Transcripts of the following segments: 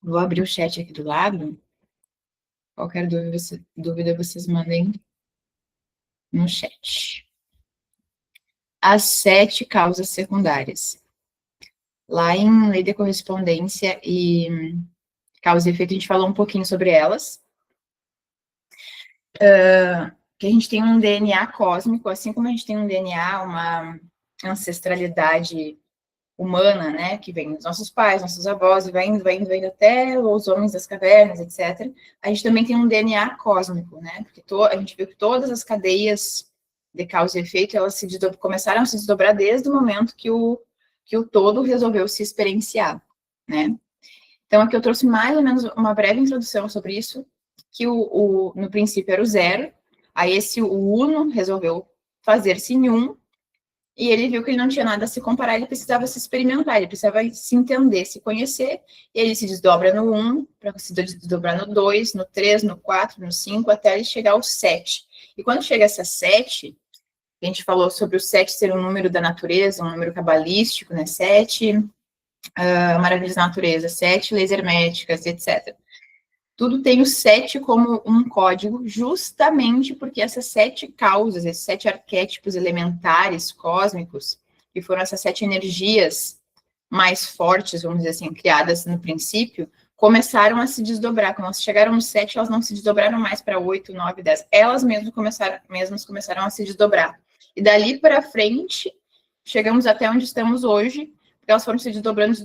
Vou abrir o chat aqui do lado. Qualquer dúvida vocês mandem no chat. As 7 causas secundárias. Lá em Lei de Correspondência e Causa e Efeito, a gente falou um pouquinho sobre elas. Que a gente tem um DNA cósmico, assim como a gente tem um DNA, uma ancestralidade humana, né, que vem dos nossos pais, nossos avós, e vai indo até os homens das cavernas, etc. A gente também tem um DNA cósmico, né, porque a gente viu que todas as cadeias de causa e efeito, elas começaram a se desdobrar desde o momento que o todo resolveu se experienciar, né. Então, aqui eu trouxe mais ou menos uma breve introdução sobre isso, que no princípio era o zero, aí o uno resolveu fazer-se em um, e ele viu que ele não tinha nada a se comparar, ele precisava se experimentar, ele precisava se entender, se conhecer, e ele se desdobra no 1, para se desdobrar no 2, no 3, no 4, no 5, até ele chegar ao 7. E quando chega essa 7, a gente falou sobre o 7 ser um número da natureza, um número cabalístico, né? 7 maravilhas da natureza, 7 leis herméticas, etc. Tudo tem o 7 como um código, justamente porque essas 7 causas, esses 7 arquétipos elementares cósmicos, que foram essas 7 energias mais fortes, vamos dizer assim, criadas no princípio, começaram a se desdobrar. Quando elas chegaram no 7, elas não se desdobraram mais para 8, 9, 10. Elas mesmas começaram a se desdobrar. E dali para frente, chegamos até onde estamos hoje, porque elas foram se desdobrando,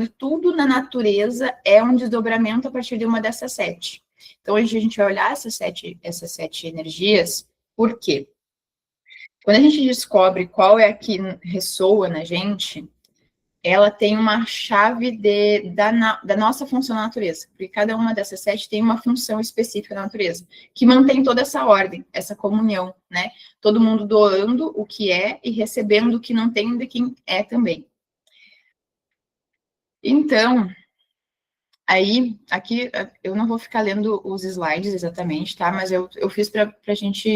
e tudo na natureza é um desdobramento a partir de uma dessas 7. Então, hoje a gente vai olhar essas sete energias, por quê? Quando a gente descobre qual é a que ressoa na gente, ela tem uma chave da nossa função na natureza, porque cada uma dessas 7 tem uma função específica na natureza, que mantém toda essa ordem, essa comunhão, né? Todo mundo doando o que é e recebendo o que não tem de quem é também. Então, aí, aqui, eu não vou ficar lendo os slides exatamente, tá? Mas eu fiz para a gente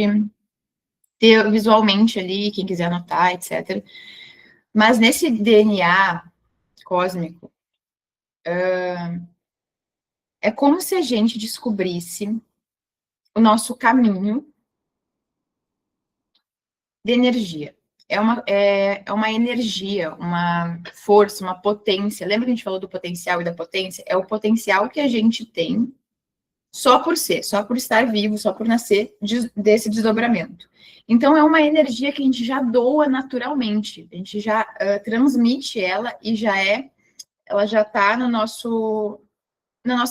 ter visualmente ali, quem quiser anotar, etc. Mas nesse DNA cósmico, é como se a gente descobrisse o nosso caminho de energia. É uma energia, uma força, uma potência. Lembra que a gente falou do potencial e da potência? É o potencial que a gente tem só por ser, só por estar vivo, só por nascer desse desdobramento. Então, é uma energia que a gente já doa naturalmente, a gente já transmite ela e ela já está na nossa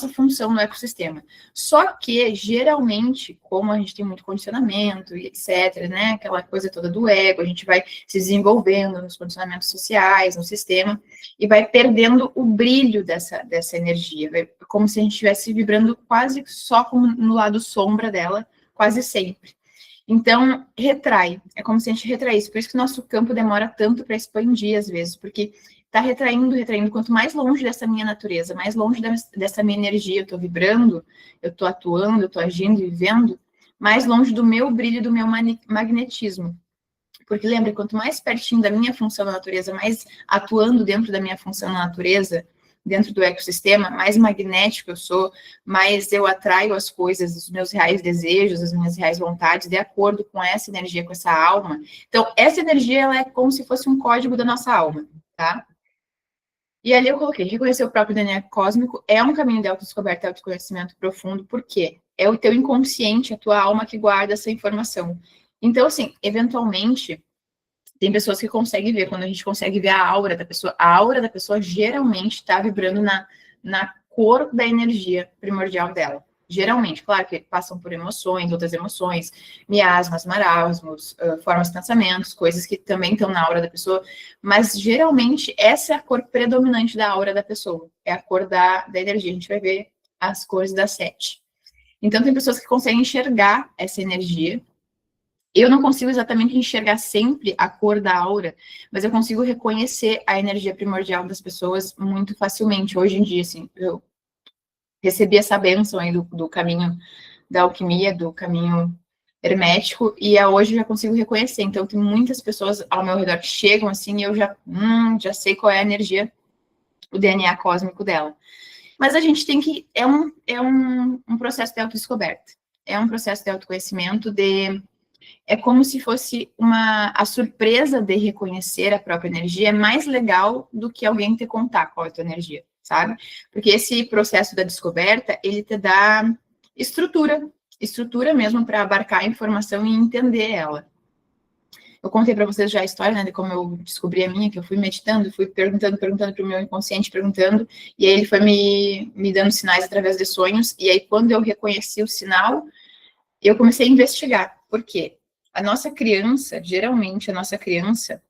função no ecossistema. Só que, geralmente, como a gente tem muito condicionamento e etc., né, aquela coisa toda do ego, a gente vai se desenvolvendo nos condicionamentos sociais, no sistema, e vai perdendo o brilho dessa energia, como se a gente estivesse vibrando quase só como no lado sombra dela, quase sempre. Então, retrai, é como se a gente retraísse, por isso que o nosso campo demora tanto para expandir, às vezes, porque tá retraindo, quanto mais longe dessa minha natureza, mais longe dessa minha energia eu tô vibrando, eu tô atuando, eu tô agindo e vivendo, mais longe do meu brilho, do meu magnetismo. Porque lembra, quanto mais pertinho da minha função na natureza, mais atuando dentro da minha função na natureza, dentro do ecossistema, mais magnético eu sou, mais eu atraio as coisas, os meus reais desejos, as minhas reais vontades, de acordo com essa energia, com essa alma. Então, essa energia, ela é como se fosse um código da nossa alma, tá? E ali eu coloquei, reconhecer o próprio DNA cósmico é um caminho de autodescoberta e autoconhecimento profundo, por quê? É o teu inconsciente, a tua alma que guarda essa informação. Então, assim, eventualmente, tem pessoas que conseguem ver, quando a gente consegue ver a aura da pessoa geralmente está vibrando na cor da energia primordial dela. Geralmente, claro que passam por outras emoções, miasmas, marasmos, formas de pensamentos, coisas que também estão na aura da pessoa, mas geralmente essa é a cor predominante da aura da pessoa, é a cor da energia. A gente vai ver as cores das 7. Então, tem pessoas que conseguem enxergar essa energia. Eu não consigo exatamente enxergar sempre a cor da aura, mas eu consigo reconhecer a energia primordial das pessoas muito facilmente. Hoje em dia, assim, eu recebi essa bênção aí do caminho da alquimia, do caminho hermético, e hoje eu já consigo reconhecer. Então, tem muitas pessoas ao meu redor que chegam assim, e eu já sei qual é a energia, o DNA cósmico dela. Mas a gente tem que, é um processo de autodescoberta, é um processo de autoconhecimento, é como se fosse a surpresa de reconhecer a própria energia é mais legal do que alguém te contar qual é a tua energia, sabe? Porque esse processo da descoberta, ele te dá estrutura mesmo para abarcar a informação e entender ela. Eu contei para vocês já a história, né, de como eu descobri a minha, que eu fui meditando, fui perguntando para o meu inconsciente, perguntando, e aí ele foi me dando sinais através de sonhos, e aí quando eu reconheci o sinal, eu comecei a investigar. Por quê? A nossa criança, geralmente a nossa criança,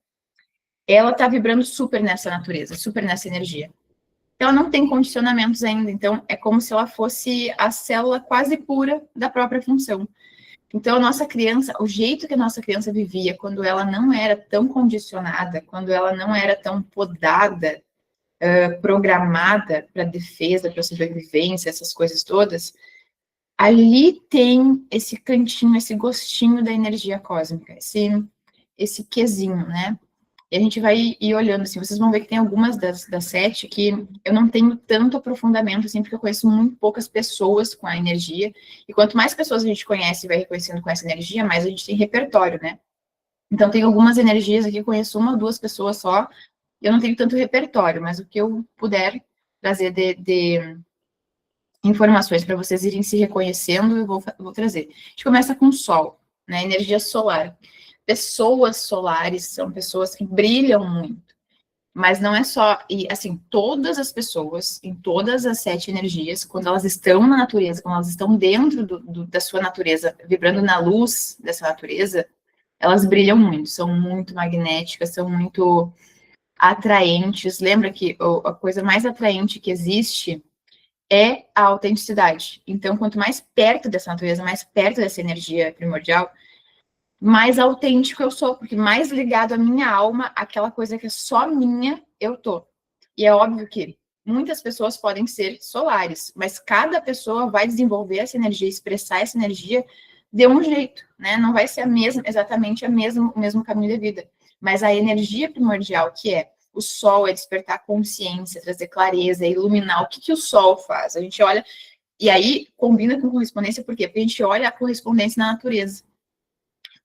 ela está vibrando super nessa natureza, super nessa energia. Ela não tem condicionamentos ainda, então é como se ela fosse a célula quase pura da própria função. Então, a nossa criança, o jeito que a nossa criança vivia, quando ela não era tão condicionada, quando ela não era tão podada, programada para defesa, para sobrevivência, essas coisas todas, ali tem esse cantinho, esse gostinho da energia cósmica, esse quesinho, né? E a gente vai ir olhando, assim, vocês vão ver que tem algumas das 7 que eu não tenho tanto aprofundamento, assim, porque eu conheço muito poucas pessoas com a energia, e quanto mais pessoas a gente conhece e vai reconhecendo com essa energia, mais a gente tem repertório, né? Então, tem algumas energias aqui, eu conheço 1 ou 2 pessoas só, eu não tenho tanto repertório, mas o que eu puder trazer de informações para vocês irem se reconhecendo, eu vou trazer. A gente começa com o Sol, né? Energia solar. Pessoas solares são pessoas que brilham muito, mas não é só, e assim, todas as pessoas, em todas as 7 energias, quando elas estão na natureza, quando elas estão dentro da sua natureza, vibrando na luz dessa natureza, elas brilham muito, são muito magnéticas, são muito atraentes. Lembra que a coisa mais atraente que existe é a autenticidade. Então, quanto mais perto dessa natureza, mais perto dessa energia primordial, mais autêntico eu sou, porque mais ligado à minha alma, aquela coisa que é só minha, eu tô. E é óbvio que muitas pessoas podem ser solares, mas cada pessoa vai desenvolver essa energia, expressar essa energia de um jeito, né? Não vai ser exatamente o mesmo caminho de vida. Mas a energia primordial, que é o sol, é despertar consciência, trazer clareza, é iluminar. O que o sol faz? A gente olha, e aí combina com correspondência, por quê? Porque a gente olha a correspondência na natureza.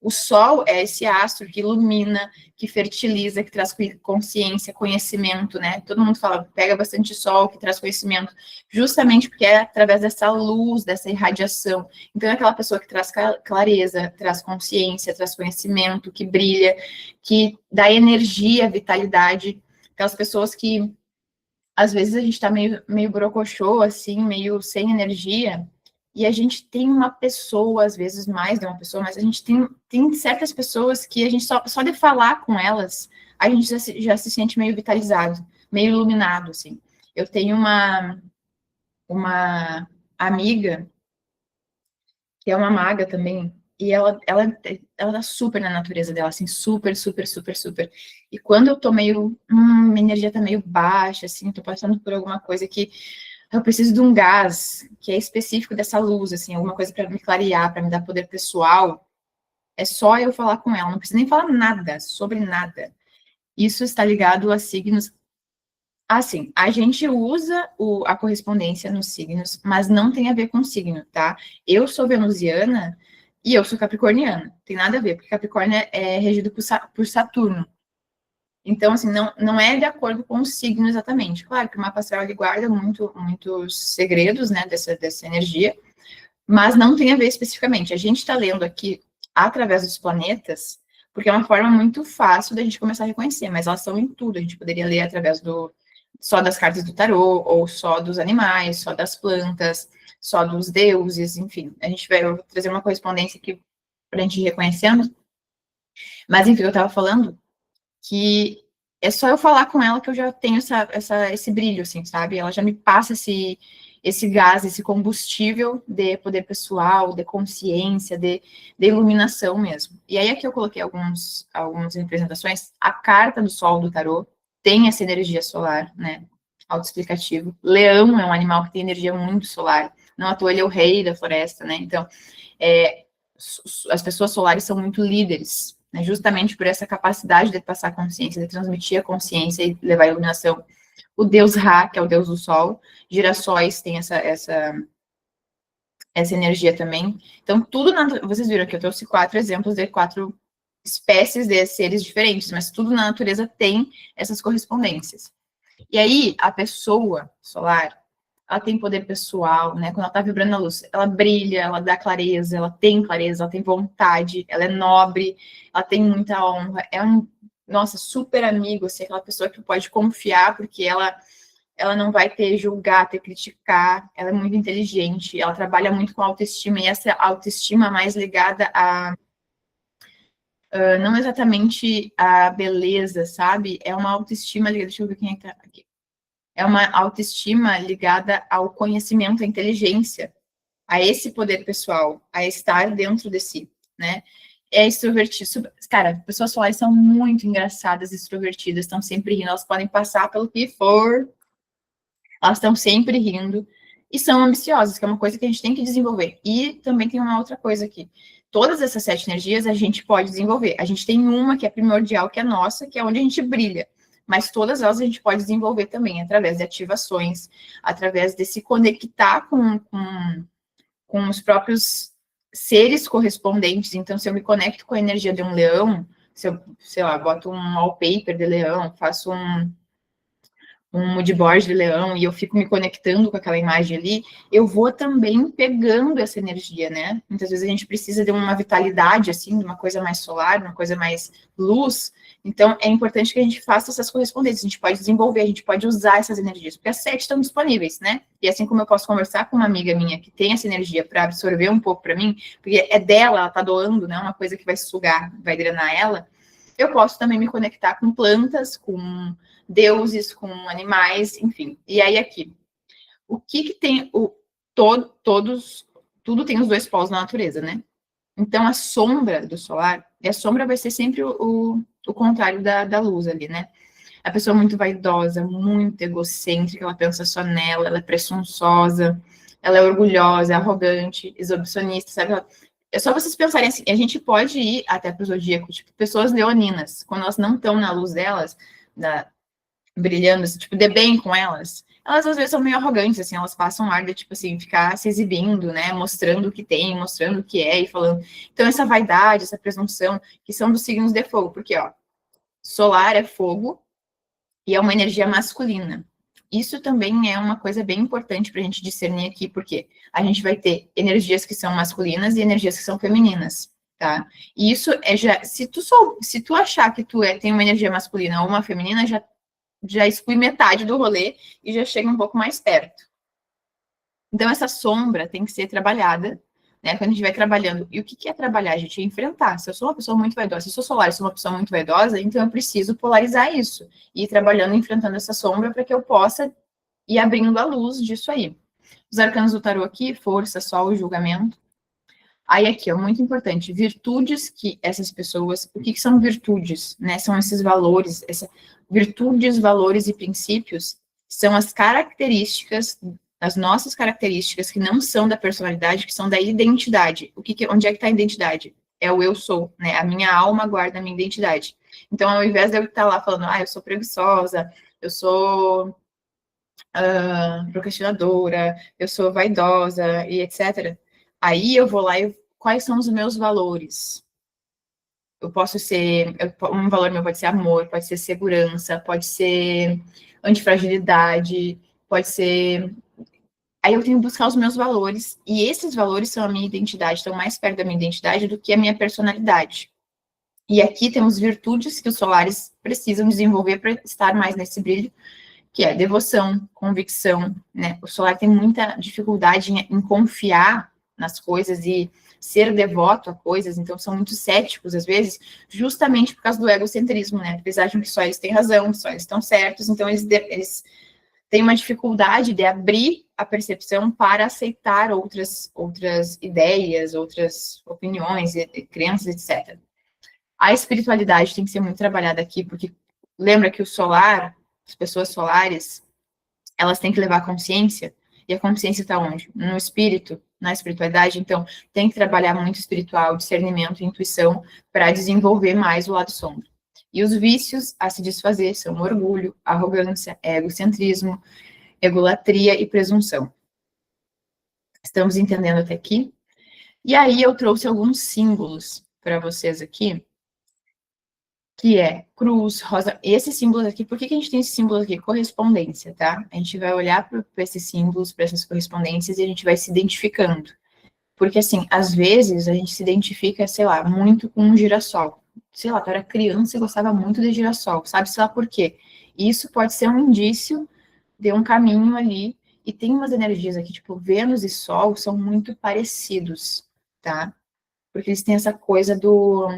O Sol é esse astro que ilumina, que fertiliza, que traz consciência, conhecimento, né? Todo mundo fala, pega bastante Sol, que traz conhecimento, justamente porque é através dessa luz, dessa irradiação. Então, é aquela pessoa que traz clareza, traz consciência, traz conhecimento, que brilha, que dá energia, vitalidade. Aquelas pessoas que, às vezes, a gente tá meio brocochô, assim, meio sem energia, e a gente tem uma pessoa, às vezes mais de uma pessoa, mas a gente tem certas pessoas que a gente só de falar com elas, a gente já se sente meio vitalizado, meio iluminado, assim. Eu tenho uma amiga, que é uma maga também, e ela tá super na natureza dela, assim, super, super, super, super. E quando eu tô minha energia tá meio baixa, assim, tô passando por alguma coisa que eu preciso de um gás que é específico dessa luz, assim, alguma coisa para me clarear, para me dar poder pessoal. É só eu falar com ela, não preciso nem falar nada, sobre nada. Isso está ligado a signos. Assim, a gente usa a correspondência nos signos, mas não tem a ver com signo, tá? Eu sou venusiana e eu sou capricorniana. Tem nada a ver, porque Capricórnio é regido por Saturno. Então, assim, não é de acordo com o signo exatamente. Claro que o mapa astral ele guarda muitos segredos, né, dessa energia, mas não tem a ver especificamente. A gente está lendo aqui através dos planetas, porque é uma forma muito fácil da gente começar a reconhecer, mas elas são em tudo. A gente poderia ler através só das cartas do tarô, ou só dos animais, só das plantas, só dos deuses, enfim. Eu vou trazer uma correspondência aqui para a gente ir reconhecendo. Mas, enfim, eu estava falando que é só eu falar com ela que eu já tenho esse brilho, assim, sabe? Ela já me passa esse gás, esse combustível de poder pessoal, de consciência, de iluminação mesmo. E aí aqui eu coloquei algumas representações. A carta do Sol do tarô tem essa energia solar, né? Autoexplicativo. Leão é um animal que tem energia muito solar. Não à toa ele é o rei da floresta, né? Então, as pessoas solares são muito líderes, né, justamente por essa capacidade de passar consciência, de transmitir a consciência e levar a iluminação. O deus Ra, que é o deus do sol, girassóis tem essa energia também. Então, tudo, vocês viram que eu trouxe 4 exemplos de 4 espécies de seres diferentes, mas tudo na natureza tem essas correspondências. E aí, a pessoa solar, ela tem poder pessoal, né? Quando ela tá vibrando na luz, ela brilha, ela dá clareza, ela tem vontade, ela é nobre, ela tem muita honra, é nossa, super amigo, assim, aquela pessoa que pode confiar, porque ela não vai ter julgar, ter criticar, ela é muito inteligente, ela trabalha muito com autoestima, e essa autoestima mais ligada a não exatamente a beleza, sabe? É uma autoestima ligada, deixa eu ver quem é que tá aqui. É uma autoestima ligada ao conhecimento, à inteligência, a esse poder pessoal, a estar dentro de si, né? É extrovertido. Cara, pessoas solares são muito engraçadas, extrovertidas, estão sempre rindo, elas podem passar pelo que for, elas estão sempre rindo e são ambiciosas, que é uma coisa que a gente tem que desenvolver. E também tem uma outra coisa aqui. Todas essas 7 energias a gente pode desenvolver. A gente tem uma que é primordial, que é nossa, que é onde a gente brilha. Mas todas elas a gente pode desenvolver também, através de ativações, através de se conectar com os próprios seres correspondentes. Então, se eu me conecto com a energia de um leão, se eu, sei lá, boto um wallpaper de leão, faço um mood board de leão e eu fico me conectando com aquela imagem ali, eu vou também pegando essa energia, né? Muitas vezes a gente precisa de uma vitalidade, assim, de uma coisa mais solar, uma coisa mais luz. Então, é importante que a gente faça essas correspondências, a gente pode desenvolver, a gente pode usar essas energias, porque as 7 estão disponíveis, né? E assim como eu posso conversar com uma amiga minha que tem essa energia para absorver um pouco para mim, porque é dela, ela tá doando, né? Uma coisa que vai sugar, vai drenar ela, eu posso também me conectar com plantas, com deuses, com animais, enfim. E aí aqui, o que tem tudo tem os 2 polos na natureza, né? Então a sombra do solar, a sombra vai ser sempre o contrário da luz ali, né? A pessoa muito vaidosa, muito egocêntrica, ela pensa só nela, ela é presunçosa, ela é orgulhosa, arrogante, exibicionista, sabe? É só vocês pensarem assim, a gente pode ir até para o zodíaco, tipo, pessoas leoninas, quando elas não estão na luz delas, brilhando, assim, tipo, de bem com elas às vezes são meio arrogantes, assim, elas passam um ar de, tipo assim, ficar se exibindo, né, mostrando o que tem, mostrando o que é, e falando. Então, essa vaidade, essa presunção, que são dos signos de fogo, porque, ó, solar é fogo e é uma energia masculina. Isso também é uma coisa bem importante para a gente discernir aqui, porque a gente vai ter energias que são masculinas e energias que são femininas, tá? E isso é já, se tu achar que tem uma energia masculina ou uma feminina, já exclui metade do rolê e já chega um pouco mais perto. Então, essa sombra tem que ser trabalhada, né? Quando a gente vai trabalhando. E o que é trabalhar? A gente é enfrentar. Se eu sou uma pessoa muito vaidosa, se eu sou solar e sou uma pessoa muito vaidosa, então eu preciso polarizar isso. E ir trabalhando, enfrentando essa sombra para que eu possa ir abrindo a luz disso aí. Os arcanos do tarô aqui, força, sol, julgamento. Aí aqui, ó, muito importante, virtudes que essas pessoas, o que são virtudes, né? São esses valores, virtudes, valores e princípios são as características, as nossas características que não são da personalidade, que são da identidade. Onde é que está a identidade? É o eu sou, né? A minha alma guarda a minha identidade. Então, ao invés de eu estar lá falando, eu sou preguiçosa, eu sou procrastinadora, eu sou vaidosa e etc. Aí eu vou lá e quais são os meus valores? Eu posso ser, um valor meu pode ser amor, pode ser segurança, pode ser antifragilidade, pode ser. Aí eu tenho que buscar os meus valores, e esses valores são a minha identidade, estão mais perto da minha identidade do que a minha personalidade. E aqui temos virtudes que os solares precisam desenvolver para estar mais nesse brilho, que é devoção, convicção, né? O solar tem muita dificuldade em confiar nas coisas e ser devoto a coisas, então são muito céticos às vezes, justamente por causa do egocentrismo, né? Eles acham que só eles têm razão, só eles estão certos, então eles têm uma dificuldade de abrir a percepção para aceitar outras ideias, outras opiniões, crenças, etc. A espiritualidade tem que ser muito trabalhada aqui, porque lembra que o solar, as pessoas solares, elas têm que levar a consciência, e a consciência está onde? No espírito, na espiritualidade, então tem que trabalhar muito espiritual, discernimento, intuição, para desenvolver mais o lado sombra. E os vícios a se desfazer são orgulho, arrogância, egocentrismo, egolatria e presunção. Estamos entendendo até aqui? E aí eu trouxe alguns símbolos para vocês aqui, que é cruz, rosa. Esses símbolos aqui, por que a gente tem esses símbolos aqui? Correspondência, tá? A gente vai olhar para esses símbolos, para essas correspondências, e a gente vai se identificando. Porque, assim, às vezes a gente se identifica, sei lá, muito com um girassol. Sei lá, tu era criança e gostava muito de girassol, sabe, sei lá por quê. E isso pode ser um indício de um caminho ali. E tem umas energias aqui, tipo, Vênus e Sol são muito parecidos, tá? Porque eles têm essa coisa do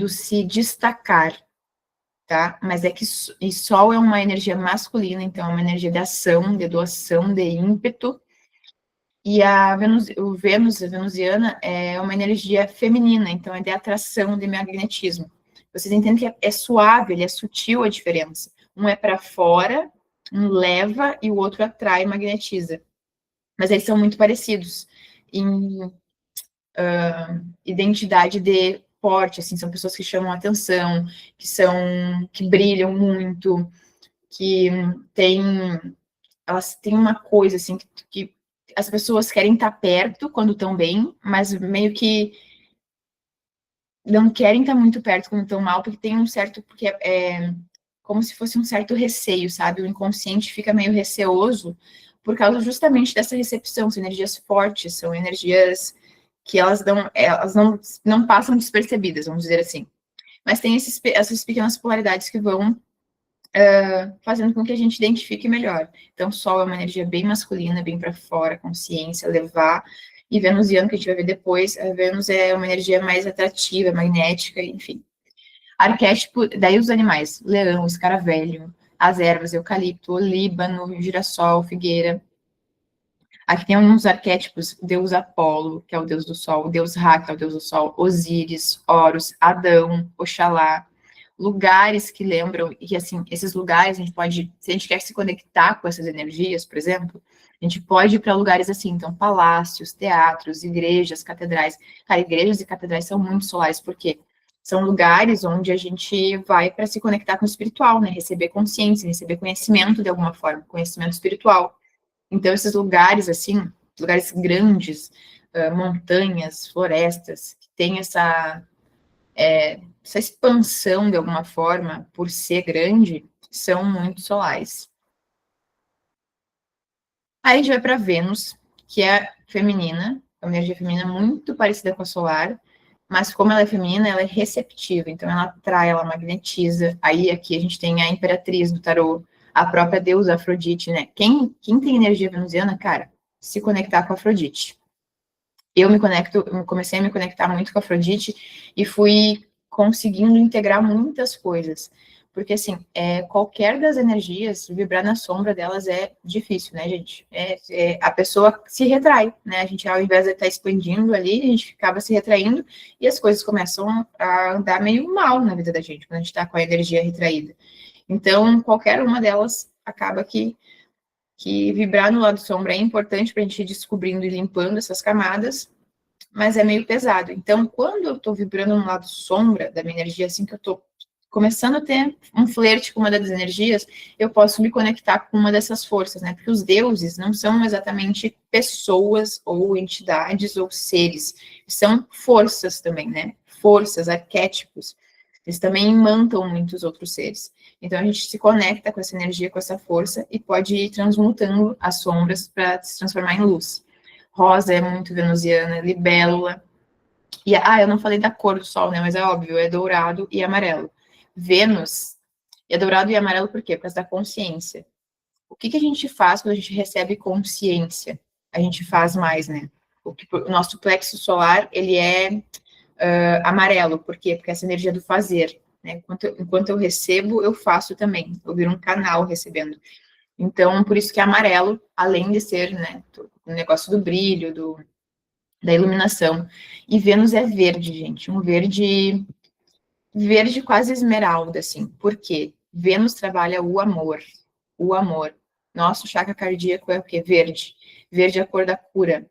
se destacar, tá? Mas é que e Sol é uma energia masculina, então é uma energia de ação, de doação, de ímpeto. E a venusiana é uma energia feminina, então é de atração, de magnetismo. Vocês entendem que é suave, ele é sutil a diferença. Um é para fora, um leva e o outro atrai, magnetiza. Mas eles são muito parecidos em identidade de porte, assim, são pessoas que chamam atenção, que brilham muito, que têm, elas têm uma coisa assim que as pessoas querem estar perto quando estão bem, mas meio que não querem estar muito perto quando estão mal, porque tem um certo, porque é como se fosse um certo receio, sabe? O inconsciente fica meio receoso por causa justamente dessa recepção, são energias fortes, são energias que elas não passam despercebidas, vamos dizer assim. Mas tem essas pequenas polaridades que vão fazendo com que a gente identifique melhor. Então, Sol é uma energia bem masculina, bem para fora, consciência, levar. E venusiano, que a gente vai ver depois, a Vênus é uma energia mais atrativa, magnética, enfim. Arquétipo, daí os animais, leão, escaravelho, as ervas, eucalipto, olíbano, girassol, figueira. Aqui tem alguns arquétipos, deus Apolo, que é o deus do sol, deus Ra, que é o deus do sol, Osíris, Horus, Adão, Oxalá, lugares que lembram, e assim, esses lugares a gente pode, se a gente quer se conectar com essas energias, por exemplo, a gente pode ir para lugares assim, então, palácios, teatros, igrejas, catedrais. Cara, igrejas e catedrais são muito solares, porque são lugares onde a gente vai para se conectar com o espiritual, né? Receber consciência, receber conhecimento de alguma forma, conhecimento espiritual. Então, esses lugares, assim, lugares grandes, montanhas, florestas, que tem essa expansão, de alguma forma, por ser grande, são muito solares. Aí a gente vai para Vênus, que é feminina, é uma energia feminina muito parecida com a solar, mas como ela é feminina, ela é receptiva, então ela atrai, ela magnetiza. Aí aqui a gente tem a imperatriz do tarô, a própria deusa Afrodite, né? Quem tem energia venusiana, cara, se conectar com a Afrodite. Eu comecei a me conectar muito com a Afrodite e fui conseguindo integrar muitas coisas. Porque, assim, qualquer das energias, vibrar na sombra delas é difícil, né, gente? A pessoa se retrai, né? A gente, ao invés de estar expandindo ali, a gente acaba se retraindo e as coisas começam a andar meio mal na vida da gente, quando a gente está com a energia retraída. Então, qualquer uma delas acaba que vibrar no lado sombra é importante para a gente ir descobrindo e limpando essas camadas, mas é meio pesado. Então, quando eu estou vibrando no lado sombra da minha energia, assim que eu estou começando a ter um flerte com uma das energias, eu posso me conectar com uma dessas forças, né? Porque os deuses não são exatamente pessoas ou entidades ou seres, são forças também, né? Forças, arquétipos. Eles também imantam muitos outros seres. Então a gente se conecta com essa energia, com essa força e pode ir transmutando as sombras para se transformar em luz. Rosa é muito venusiana, libélula. E eu não falei da cor do sol, né? Mas é óbvio, é dourado e amarelo. Vênus é dourado e amarelo por quê? Por causa da consciência. O que a gente faz quando a gente recebe consciência? A gente faz mais, né? O nosso plexo solar, ele é amarelo. Por quê? Porque essa energia do fazer. Né? Enquanto eu recebo, eu faço também. Eu viro um canal recebendo. Então, por isso que é amarelo, além de ser, né, o negócio do brilho, da iluminação. E Vênus é verde, gente. Um verde quase esmeralda, assim. Por quê? Vênus trabalha o amor. O amor. Nosso chakra cardíaco é o quê? Verde. Verde é a cor da cura.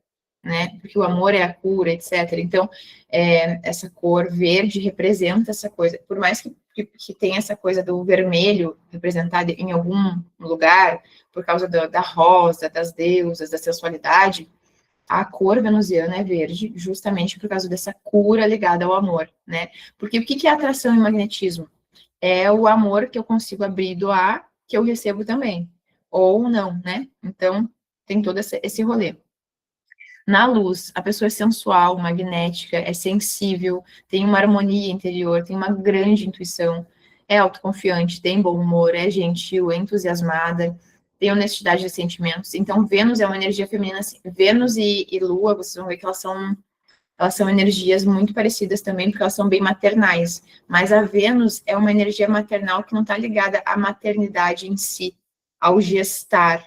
né? Porque o amor é a cura, etc. Então, essa cor verde representa essa coisa. Por mais que tenha essa coisa do vermelho representado em algum lugar, por causa da rosa, das deusas, da sensualidade, a cor venusiana é verde, justamente por causa dessa cura ligada ao amor, né? Porque o que é atração e magnetismo? É o amor que eu consigo abrir e doar, que eu recebo também. Ou não, né? Então, tem todo esse rolê. Na luz, a pessoa é sensual, magnética, é sensível, tem uma harmonia interior, tem uma grande intuição, é autoconfiante, tem bom humor, é gentil, é entusiasmada, tem honestidade de sentimentos. Então, Vênus é uma energia feminina. Assim, Vênus e Lua, vocês vão ver que elas são energias muito parecidas também, porque elas são bem maternais. Mas a Vênus é uma energia maternal que não está ligada à maternidade em si, ao gestar.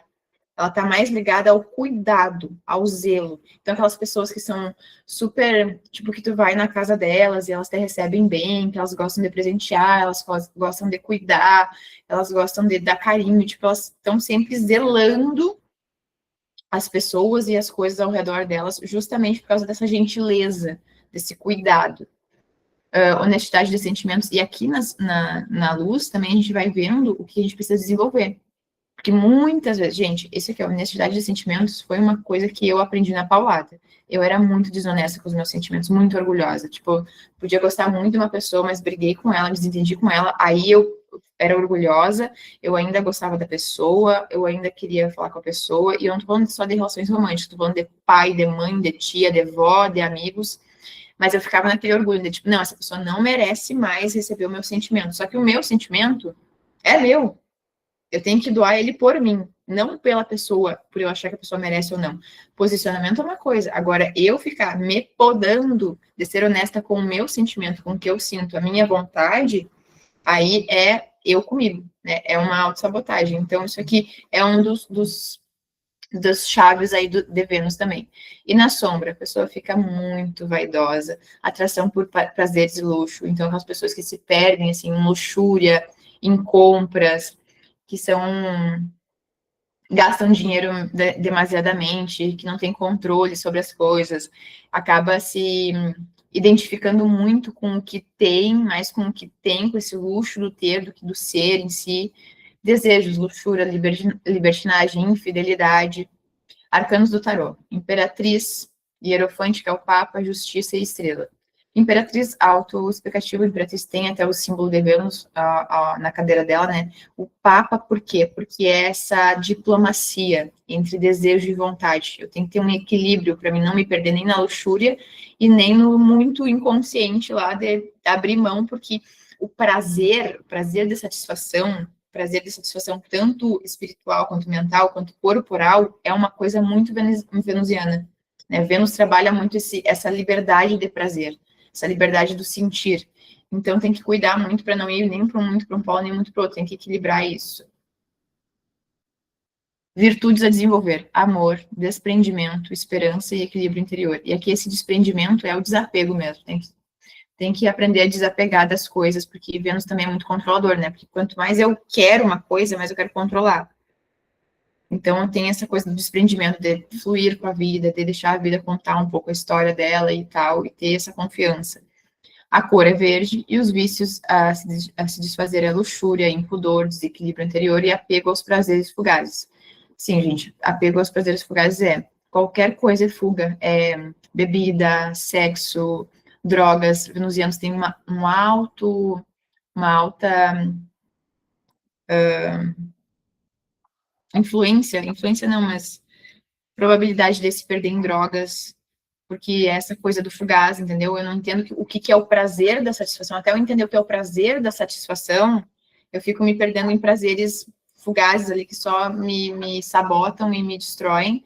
Ela está mais ligada ao cuidado, ao zelo. Então, aquelas pessoas que são super, tipo, que tu vai na casa delas e elas te recebem bem, que elas gostam de presentear, elas gostam de cuidar, elas gostam de dar carinho, tipo, elas estão sempre zelando as pessoas e as coisas ao redor delas, justamente por causa dessa gentileza, desse cuidado. Honestidade de sentimentos. E aqui na luz também a gente vai vendo o que a gente precisa desenvolver. Porque muitas vezes, gente, isso aqui, a honestidade de sentimentos foi uma coisa que eu aprendi na paulada. Eu era muito desonesta com os meus sentimentos, muito orgulhosa. Tipo, podia gostar muito de uma pessoa, mas briguei com ela, desentendi com ela, aí eu era orgulhosa, eu ainda gostava da pessoa, eu ainda queria falar com a pessoa, e eu não tô falando só de relações românticas, tô falando de pai, de mãe, de tia, de avó, de amigos, mas eu ficava naquele orgulho de, tipo, não, essa pessoa não merece mais receber o meu sentimento. Só que o meu sentimento é meu. Eu tenho que doar ele por mim, não pela pessoa, por eu achar que a pessoa merece ou não. Posicionamento é uma coisa. Agora, eu ficar me podando de ser honesta com o meu sentimento, com o que eu sinto, a minha vontade, aí é eu comigo, né? É uma autossabotagem. Então, isso aqui é um dos chaves aí de Vênus também. E na sombra, a pessoa fica muito vaidosa, atração por prazeres e luxo. Então, aquelas pessoas que se perdem, assim, em luxúria, em compras, que gastam dinheiro demasiadamente, que não tem controle sobre as coisas, acaba se identificando muito com o que tem, mais com o que tem, com esse luxo do ter, do que do ser em si, desejos, luxúria, libertinagem, infidelidade. Arcanos do tarô: Imperatriz, Hierofante, que é o Papa, Justiça e Estrela. Imperatriz auto-explicativo, Imperatriz tem até o símbolo de Vênus na cadeira dela, né? O Papa, por quê? Porque é essa diplomacia entre desejo e vontade. Eu tenho que ter um equilíbrio para mim não me perder nem na luxúria e nem no muito inconsciente lá de abrir mão, porque o prazer de satisfação, tanto espiritual, quanto mental, quanto corporal, é uma coisa muito venusiana. Né? Vênus trabalha muito essa liberdade de prazer, essa liberdade do sentir. Então tem que cuidar muito para não ir nem muito para um polo, nem muito para o outro. Tem que equilibrar isso. Virtudes a desenvolver: amor, desprendimento, esperança e equilíbrio interior. E aqui esse desprendimento é o desapego mesmo. Tem que aprender a desapegar das coisas, porque Vênus também é muito controlador, né? Porque quanto mais eu quero uma coisa, mais eu quero controlar. Então, tem essa coisa do desprendimento, de fluir com a vida, de deixar a vida contar um pouco a história dela e tal, e ter essa confiança. A cor é verde e os vícios a se desfazer é luxúria, impudor, desequilíbrio anterior e apego aos prazeres fugazes. Sim, gente, apego aos prazeres fugazes é qualquer coisa é fuga, é bebida, sexo, drogas. Venusianos têm uma alta influência não, mas probabilidade de se perder em drogas, porque é essa coisa do fugaz, entendeu? Eu não entendo o que é o prazer da satisfação. Até eu entender o que é o prazer da satisfação, eu fico me perdendo em prazeres fugazes ali que só me sabotam e me destroem,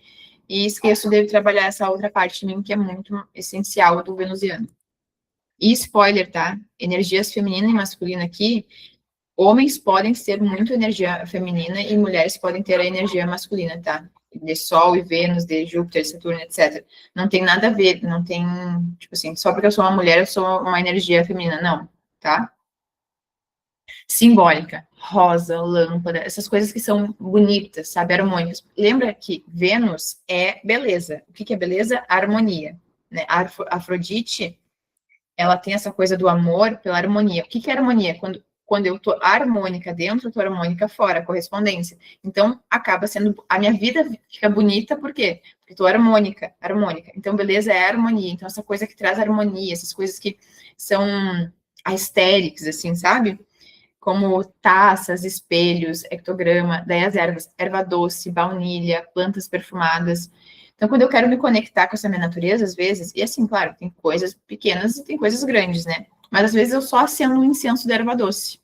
e esqueço de trabalhar essa outra parte de mim que é muito essencial do venusiano. E spoiler, tá? Energias feminina e masculina aqui, homens podem ter muito energia feminina e mulheres podem ter a energia masculina, tá? De Sol e Vênus, de Júpiter, Saturno, etc. Não tem nada a ver, não tem, tipo assim, só porque eu sou uma mulher, eu sou uma energia feminina, não, tá? Simbólica, rosa, lâmpada, essas coisas que são bonitas, sabe, harmônicas. Lembra que Vênus é beleza. O que é beleza? Harmonia, né? A Afrodite, ela tem essa coisa do amor pela harmonia. O que é harmonia? Quando eu tô harmônica dentro, eu tô harmônica fora, correspondência. Então, acaba sendo... A minha vida fica bonita, por quê? Porque eu tô harmônica. Então, beleza é harmonia. Então, essa coisa que traz harmonia, essas coisas que são aesthetics, assim, sabe? Como taças, espelhos, ectograma, daí as ervas, erva doce, baunilha, plantas perfumadas. Então, quando eu quero me conectar com essa minha natureza, às vezes, e assim, claro, tem coisas pequenas e tem coisas grandes, né? Mas às vezes eu só acendo um incenso de erva doce.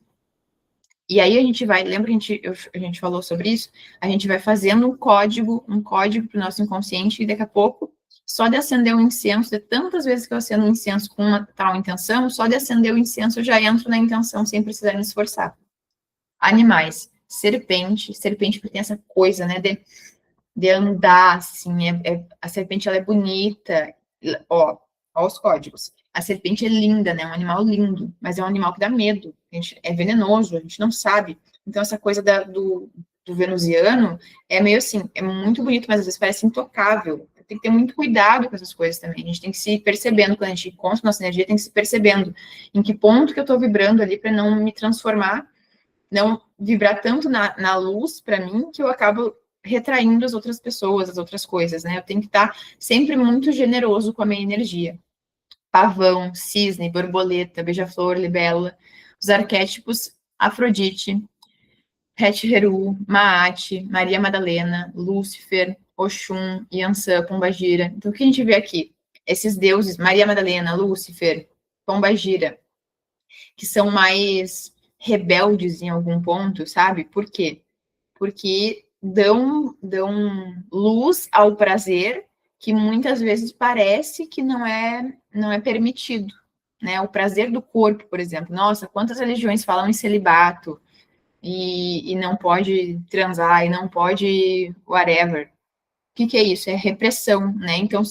E aí a gente vai, lembra que a gente falou sobre isso? A gente vai fazendo um código para o nosso inconsciente, e daqui a pouco, só de acender um incenso, de tantas vezes que eu acendo um incenso com uma tal intenção, só de acender o incenso eu já entro na intenção sem precisar me esforçar. Animais, serpente porque tem essa coisa, né, de andar, assim, a serpente, ela é bonita, ó os códigos. A serpente é linda, né, é um animal lindo, mas é um animal que dá medo, é venenoso, a gente não sabe. Então, essa coisa do venusiano é meio assim, é muito bonito, mas às vezes parece intocável. Tem que ter muito cuidado com essas coisas também. A gente tem que se percebendo, quando a gente encontra nossa energia, tem que se percebendo em que ponto que eu estou vibrando ali para não me transformar, não vibrar tanto na luz para mim, que eu acabo retraindo as outras pessoas, as outras coisas, né? Eu tenho que estar sempre muito generoso com a minha energia. Pavão, cisne, borboleta, beija-flor, libélula, os arquétipos Afrodite, Het-Heru, Maat, Maria Madalena, Lúcifer, Oxum, Iansã, Pombagira. Então, o que a gente vê aqui? Esses deuses, Maria Madalena, Lúcifer, Pombagira, que são mais rebeldes em algum ponto, sabe? Por quê? Porque dão luz ao prazer que muitas vezes parece que não é permitido, né? O prazer do corpo, por exemplo. Nossa, quantas religiões falam em celibato e não pode transar e não pode whatever. O que é isso? É repressão, né? Então,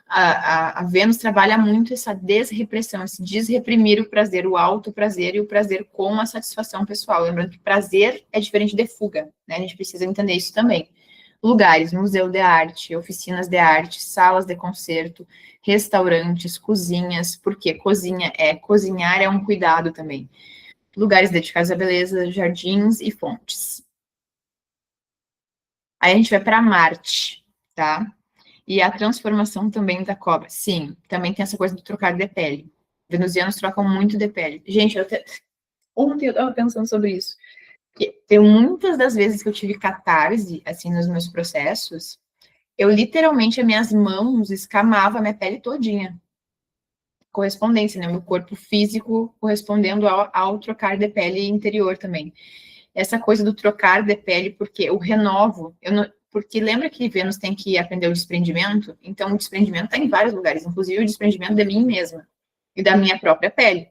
a Vênus trabalha muito essa desrepressão, esse desreprimir o prazer, o alto prazer e o prazer com a satisfação pessoal. Lembrando que prazer é diferente de fuga, né? A gente precisa entender isso também. Lugares, museu de arte, oficinas de arte, salas de concerto, restaurantes, cozinhas, porque cozinhar é um cuidado também. Lugares dedicados à beleza, jardins e fontes. Aí a gente vai para Marte, tá? E a transformação também da cobra. Sim, também tem essa coisa do trocar de pele. Venusianos trocam muito de pele. Gente, ontem eu estava pensando sobre isso. Tem muitas das vezes que eu tive catarse, assim, nos meus processos, eu literalmente, as minhas mãos escamavam a minha pele todinha. Correspondência, né? Meu corpo físico correspondendo ao trocar de pele interior também. Essa coisa do trocar de pele, porque eu renovo, porque lembra que Vênus tem que aprender o desprendimento? Então, o desprendimento está em vários lugares, inclusive o desprendimento de mim mesma e da minha própria pele,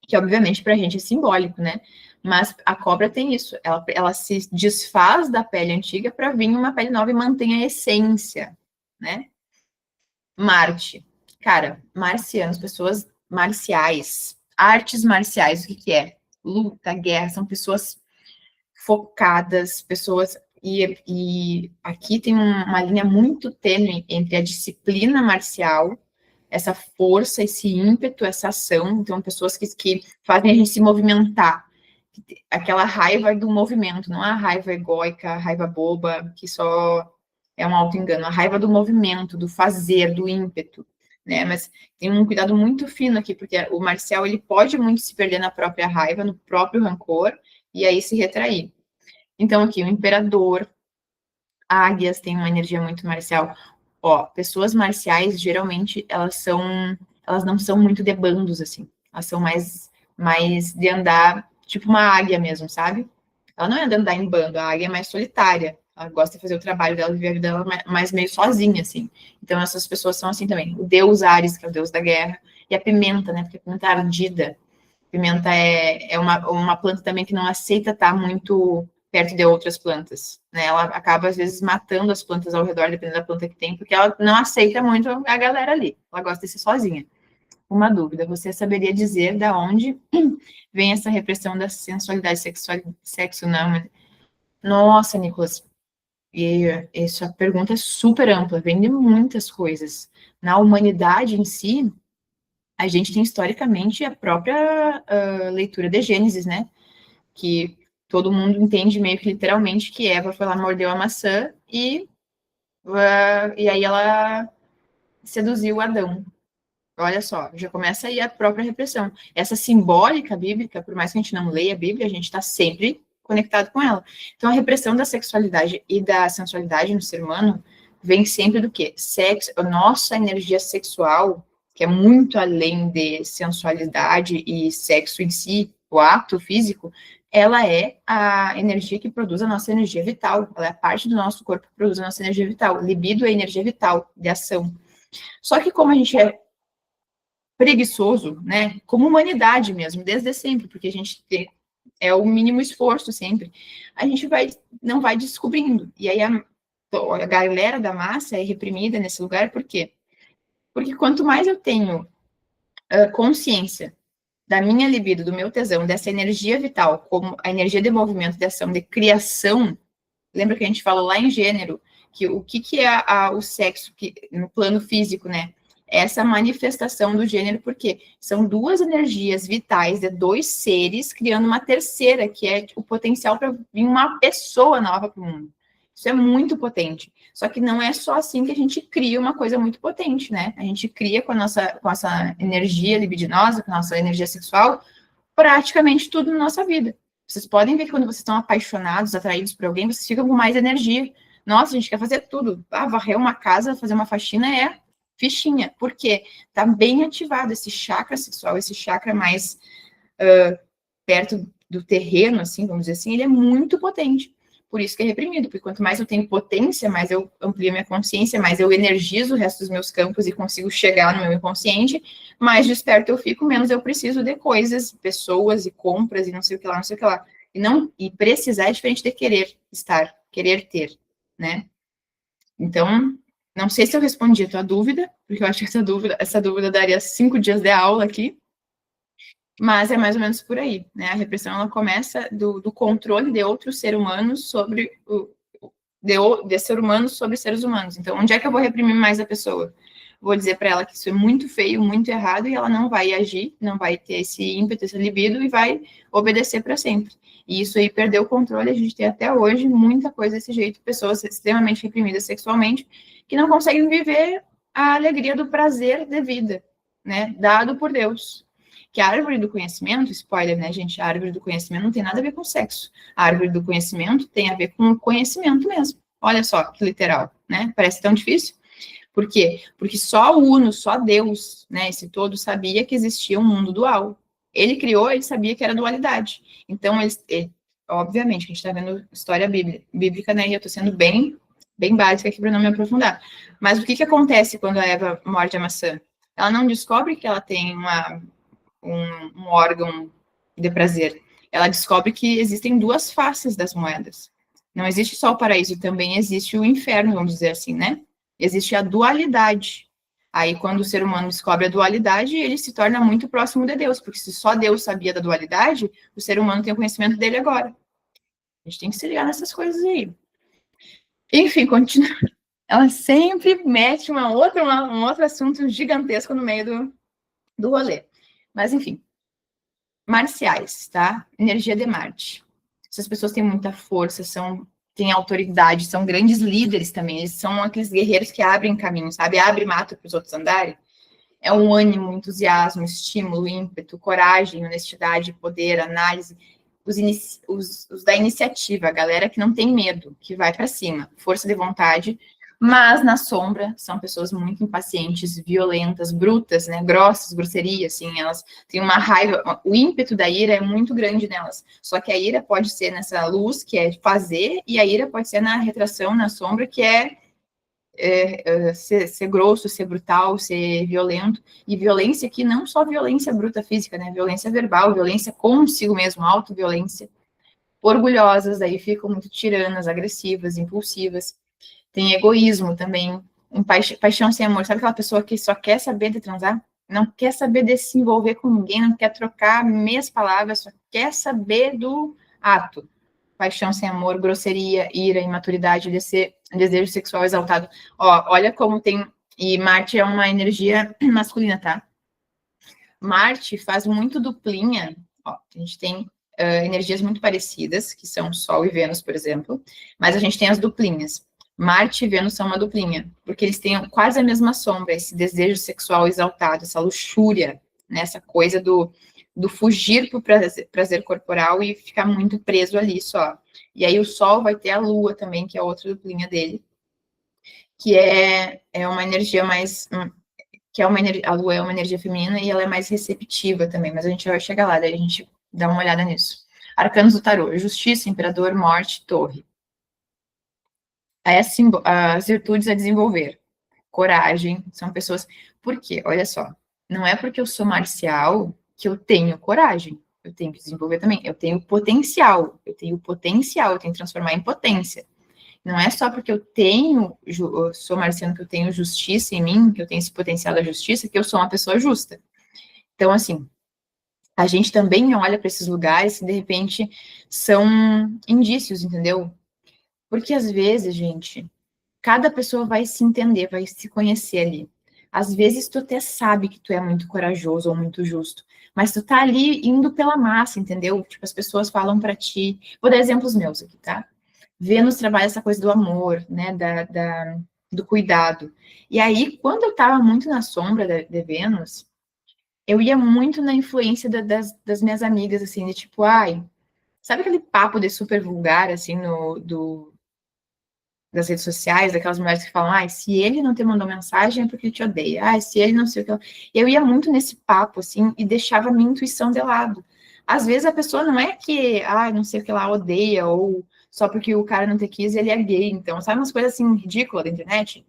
que obviamente para a gente é simbólico, né? Mas a cobra tem isso, ela se desfaz da pele antiga para vir uma pele nova e mantém a essência, né? Marte, cara, marcianos, pessoas marciais, artes marciais, o que é? Luta, guerra, são pessoas focadas, pessoas. E aqui tem uma linha muito tênue entre a disciplina marcial, essa força, esse ímpeto, essa ação. Então, pessoas que fazem a gente se movimentar. Aquela raiva do movimento, não a raiva egóica, a raiva boba, que só é um auto-engano. A raiva do movimento, do fazer, do ímpeto. Né? Mas tem um cuidado muito fino aqui, porque o marcial ele pode muito se perder na própria raiva, no próprio rancor, e aí se retrair. Então, aqui, o imperador, águias têm uma energia muito marcial. Ó, pessoas marciais, geralmente, elas não são muito de bandos, assim. Elas são mais de andar, tipo uma águia mesmo, sabe? Ela não é de andar em bando, a águia é mais solitária. Ela gosta de fazer o trabalho dela, viver a vida dela mais meio sozinha, assim. Então, essas pessoas são assim também. O deus Ares, que é o deus da guerra, e a pimenta, né? Porque a pimenta é ardida. Pimenta é uma planta também que não aceita estar muito perto de outras plantas, né? Ela acaba, às vezes, matando as plantas ao redor, dependendo da planta que tem, porque ela não aceita muito a galera ali. Ela gosta de ser sozinha. uma dúvida. Você saberia dizer da onde vem essa repressão da sensualidade, sexo não? Nossa, Nicolas, e essa pergunta é super ampla, vem de muitas coisas. Na humanidade em si, a gente tem historicamente a própria leitura de Gênesis, né? Que todo mundo entende meio que literalmente que Eva foi lá, mordeu a maçã e aí ela seduziu Adão. Olha só, já começa aí a própria repressão. Essa simbólica bíblica, por mais que a gente não leia a Bíblia, a gente está sempre conectado com ela. Então, a repressão da sexualidade e da sensualidade no ser humano vem sempre do quê? Sexo, a nossa energia sexual, que é muito além de sensualidade e sexo em si, o ato físico, ela é a energia que produz a nossa energia vital. Ela é a parte do nosso corpo que produz a nossa energia vital. Libido é energia vital, de ação. Só que como a gente é preguiçoso, né, como humanidade mesmo, desde sempre, porque a gente é o mínimo esforço sempre, a gente não vai descobrindo. E aí a galera da massa é reprimida nesse lugar, por quê? Porque quanto mais eu tenho consciência da minha libido, do meu tesão, dessa energia vital, como a energia de movimento, de ação, de criação, lembra que a gente falou lá em gênero, que o que é o sexo que, no plano físico, né? Essa manifestação do gênero, porque são duas energias vitais de dois seres criando uma terceira, que é o potencial para vir uma pessoa nova para o mundo. Isso é muito potente. Só que não é só assim que a gente cria uma coisa muito potente, né? A gente cria com a nossa energia libidinosa, com a nossa energia sexual, praticamente tudo na nossa vida. Vocês podem ver que quando vocês estão apaixonados, atraídos por alguém, vocês ficam com mais energia. Nossa, a gente quer fazer tudo. Varrer uma casa, fazer uma faxina é fichinha. Por quê? Tá bem ativado esse chakra sexual, esse chakra mais perto do terreno, assim, vamos dizer assim, ele é muito potente. Por isso que é reprimido, porque quanto mais eu tenho potência, mais eu amplio minha consciência, mais eu energizo o resto dos meus campos e consigo chegar no meu inconsciente, mais desperto eu fico, menos eu preciso de coisas, pessoas e compras e não sei o que lá, não sei o que lá. E precisar é diferente de querer estar, querer ter, né? Então, não sei se eu respondi a tua dúvida, porque eu acho que essa dúvida daria 5 dias de aula aqui, mas é mais ou menos por aí, né? A repressão, ela começa do controle de outros seres humanos sobre de ser humanos sobre seres humanos. Então, onde é que eu vou reprimir mais a pessoa? Vou dizer para ela que isso é muito feio, muito errado, e ela não vai agir, não vai ter esse ímpeto, esse libido, e vai obedecer para sempre. E isso aí perdeu o controle, a gente tem até hoje muita coisa desse jeito, pessoas extremamente reprimidas sexualmente, que não conseguem viver a alegria do prazer de vida, né? Dado por Deus. Que a árvore do conhecimento, spoiler, né, gente? A árvore do conhecimento não tem nada a ver com sexo. A árvore do conhecimento tem a ver com o conhecimento mesmo. Olha só que literal, né? Parece tão difícil. Por quê? Porque só o Uno, só Deus, né, esse todo, sabia que existia um mundo dual. Ele criou, ele sabia que era dualidade. Então, obviamente, a gente está vendo história bíblica, né, e eu estou sendo bem básica aqui para não me aprofundar. Mas o que acontece quando a Eva morde a maçã? Ela não descobre que ela tem um órgão de prazer. Ela descobre que existem duas faces das moedas. Não existe só o paraíso, também existe o inferno, vamos dizer assim, né? Existe a dualidade. Aí, quando o ser humano descobre a dualidade, ele se torna muito próximo de Deus, porque se só Deus sabia da dualidade, o ser humano tem o conhecimento dele agora. A gente tem que se ligar nessas coisas aí. Enfim, continua. Ela sempre mete um outro assunto gigantesco no meio do rolê. Mas, enfim. Marciais, tá? Energia de Marte. Essas pessoas têm muita força, têm autoridade, são grandes líderes também. Eles são aqueles guerreiros que abrem caminho, sabe? Abre mato para os outros andarem. É um ânimo, entusiasmo, estímulo, ímpeto, coragem, honestidade, poder, análise. Os da iniciativa, a galera que não tem medo, que vai para cima, força de vontade, mas na sombra são pessoas muito impacientes, violentas, brutas, né, grossas, grosseria, assim, elas têm uma raiva, o ímpeto da ira é muito grande nelas, só que a ira pode ser nessa luz, que é fazer, e a ira pode ser na retração, na sombra, que é ser grosso, ser brutal, ser violento, e violência aqui não só violência bruta física, né, violência verbal, violência consigo mesmo, autoviolência, orgulhosas, aí ficam muito tiranas, agressivas, impulsivas, tem egoísmo também, paixão sem amor, sabe aquela pessoa que só quer saber de transar? não quer saber de se envolver com ninguém, não quer trocar meias palavras, só quer saber do ato. Paixão sem amor, grosseria, ira, imaturidade, desejo sexual exaltado. Ó, olha como tem... E Marte é uma energia masculina, tá? Marte faz muito duplinha. Ó, a gente tem energias muito parecidas, que são Sol e Vênus, por exemplo, mas a gente tem as duplinhas. Marte e Vênus são uma duplinha, porque eles têm quase a mesma sombra, esse desejo sexual exaltado, essa luxúria, né, essa coisa do fugir para o prazer corporal e ficar muito preso ali só. E aí o Sol vai ter a Lua também, que é outra duplinha dele, que é uma energia mais... que é a Lua é uma energia feminina e ela é mais receptiva também, mas a gente vai chegar lá, daí a gente dá uma olhada nisso. Arcanos do tarô: Justiça, Imperador, Morte, Torre. As virtudes a desenvolver. Coragem, são pessoas... Por quê? Olha só, não é porque eu sou marcial que eu tenho coragem, eu tenho que desenvolver também, eu tenho potencial, eu tenho que transformar em potência. Não é só porque eu sou marciano, que eu tenho justiça em mim, que eu tenho esse potencial da justiça, que eu sou uma pessoa justa. Então, assim, a gente também olha para esses lugares que, de repente, são indícios, entendeu? Porque, às vezes, gente, cada pessoa vai se entender, vai se conhecer ali. Às vezes, tu até sabe que tu é muito corajoso ou muito justo, mas tu tá ali indo pela massa, entendeu? Tipo, as pessoas falam para ti... Vou dar exemplos meus aqui, tá? Vênus trabalha essa coisa do amor, né, do cuidado. E aí, quando eu estava muito na sombra de Vênus, eu ia muito na influência das minhas amigas, assim, de tipo, ai, sabe aquele papo de super vulgar, assim, das redes sociais, daquelas mulheres que falam, ai, se ele não te mandou mensagem é porque ele te odeia, ai, se ele não sei o que... Eu ia muito nesse papo, assim, e deixava a minha intuição de lado. Às vezes a pessoa não é que, ai, não sei o que lá, odeia, ou só porque o cara não te quis, ele é gay, então, sabe umas coisas, assim, ridículas da internet?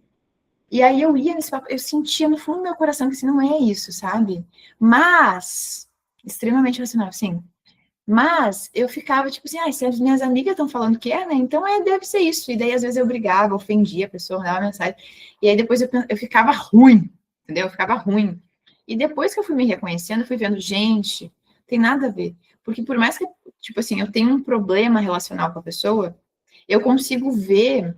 E aí eu ia nesse papo, eu sentia no fundo do meu coração que, assim, não é isso, sabe? Mas, extremamente racional, assim, mas eu ficava tipo assim, se as minhas amigas estão falando que é, né? Então deve ser isso. E daí às vezes eu brigava, ofendia a pessoa, mandava mensagem. E aí depois eu ficava ruim, entendeu? Eu ficava ruim. E depois que eu fui me reconhecendo, eu fui vendo, gente, tem nada a ver. Porque por mais que, tipo assim, eu tenha um problema relacional com a pessoa, eu consigo ver.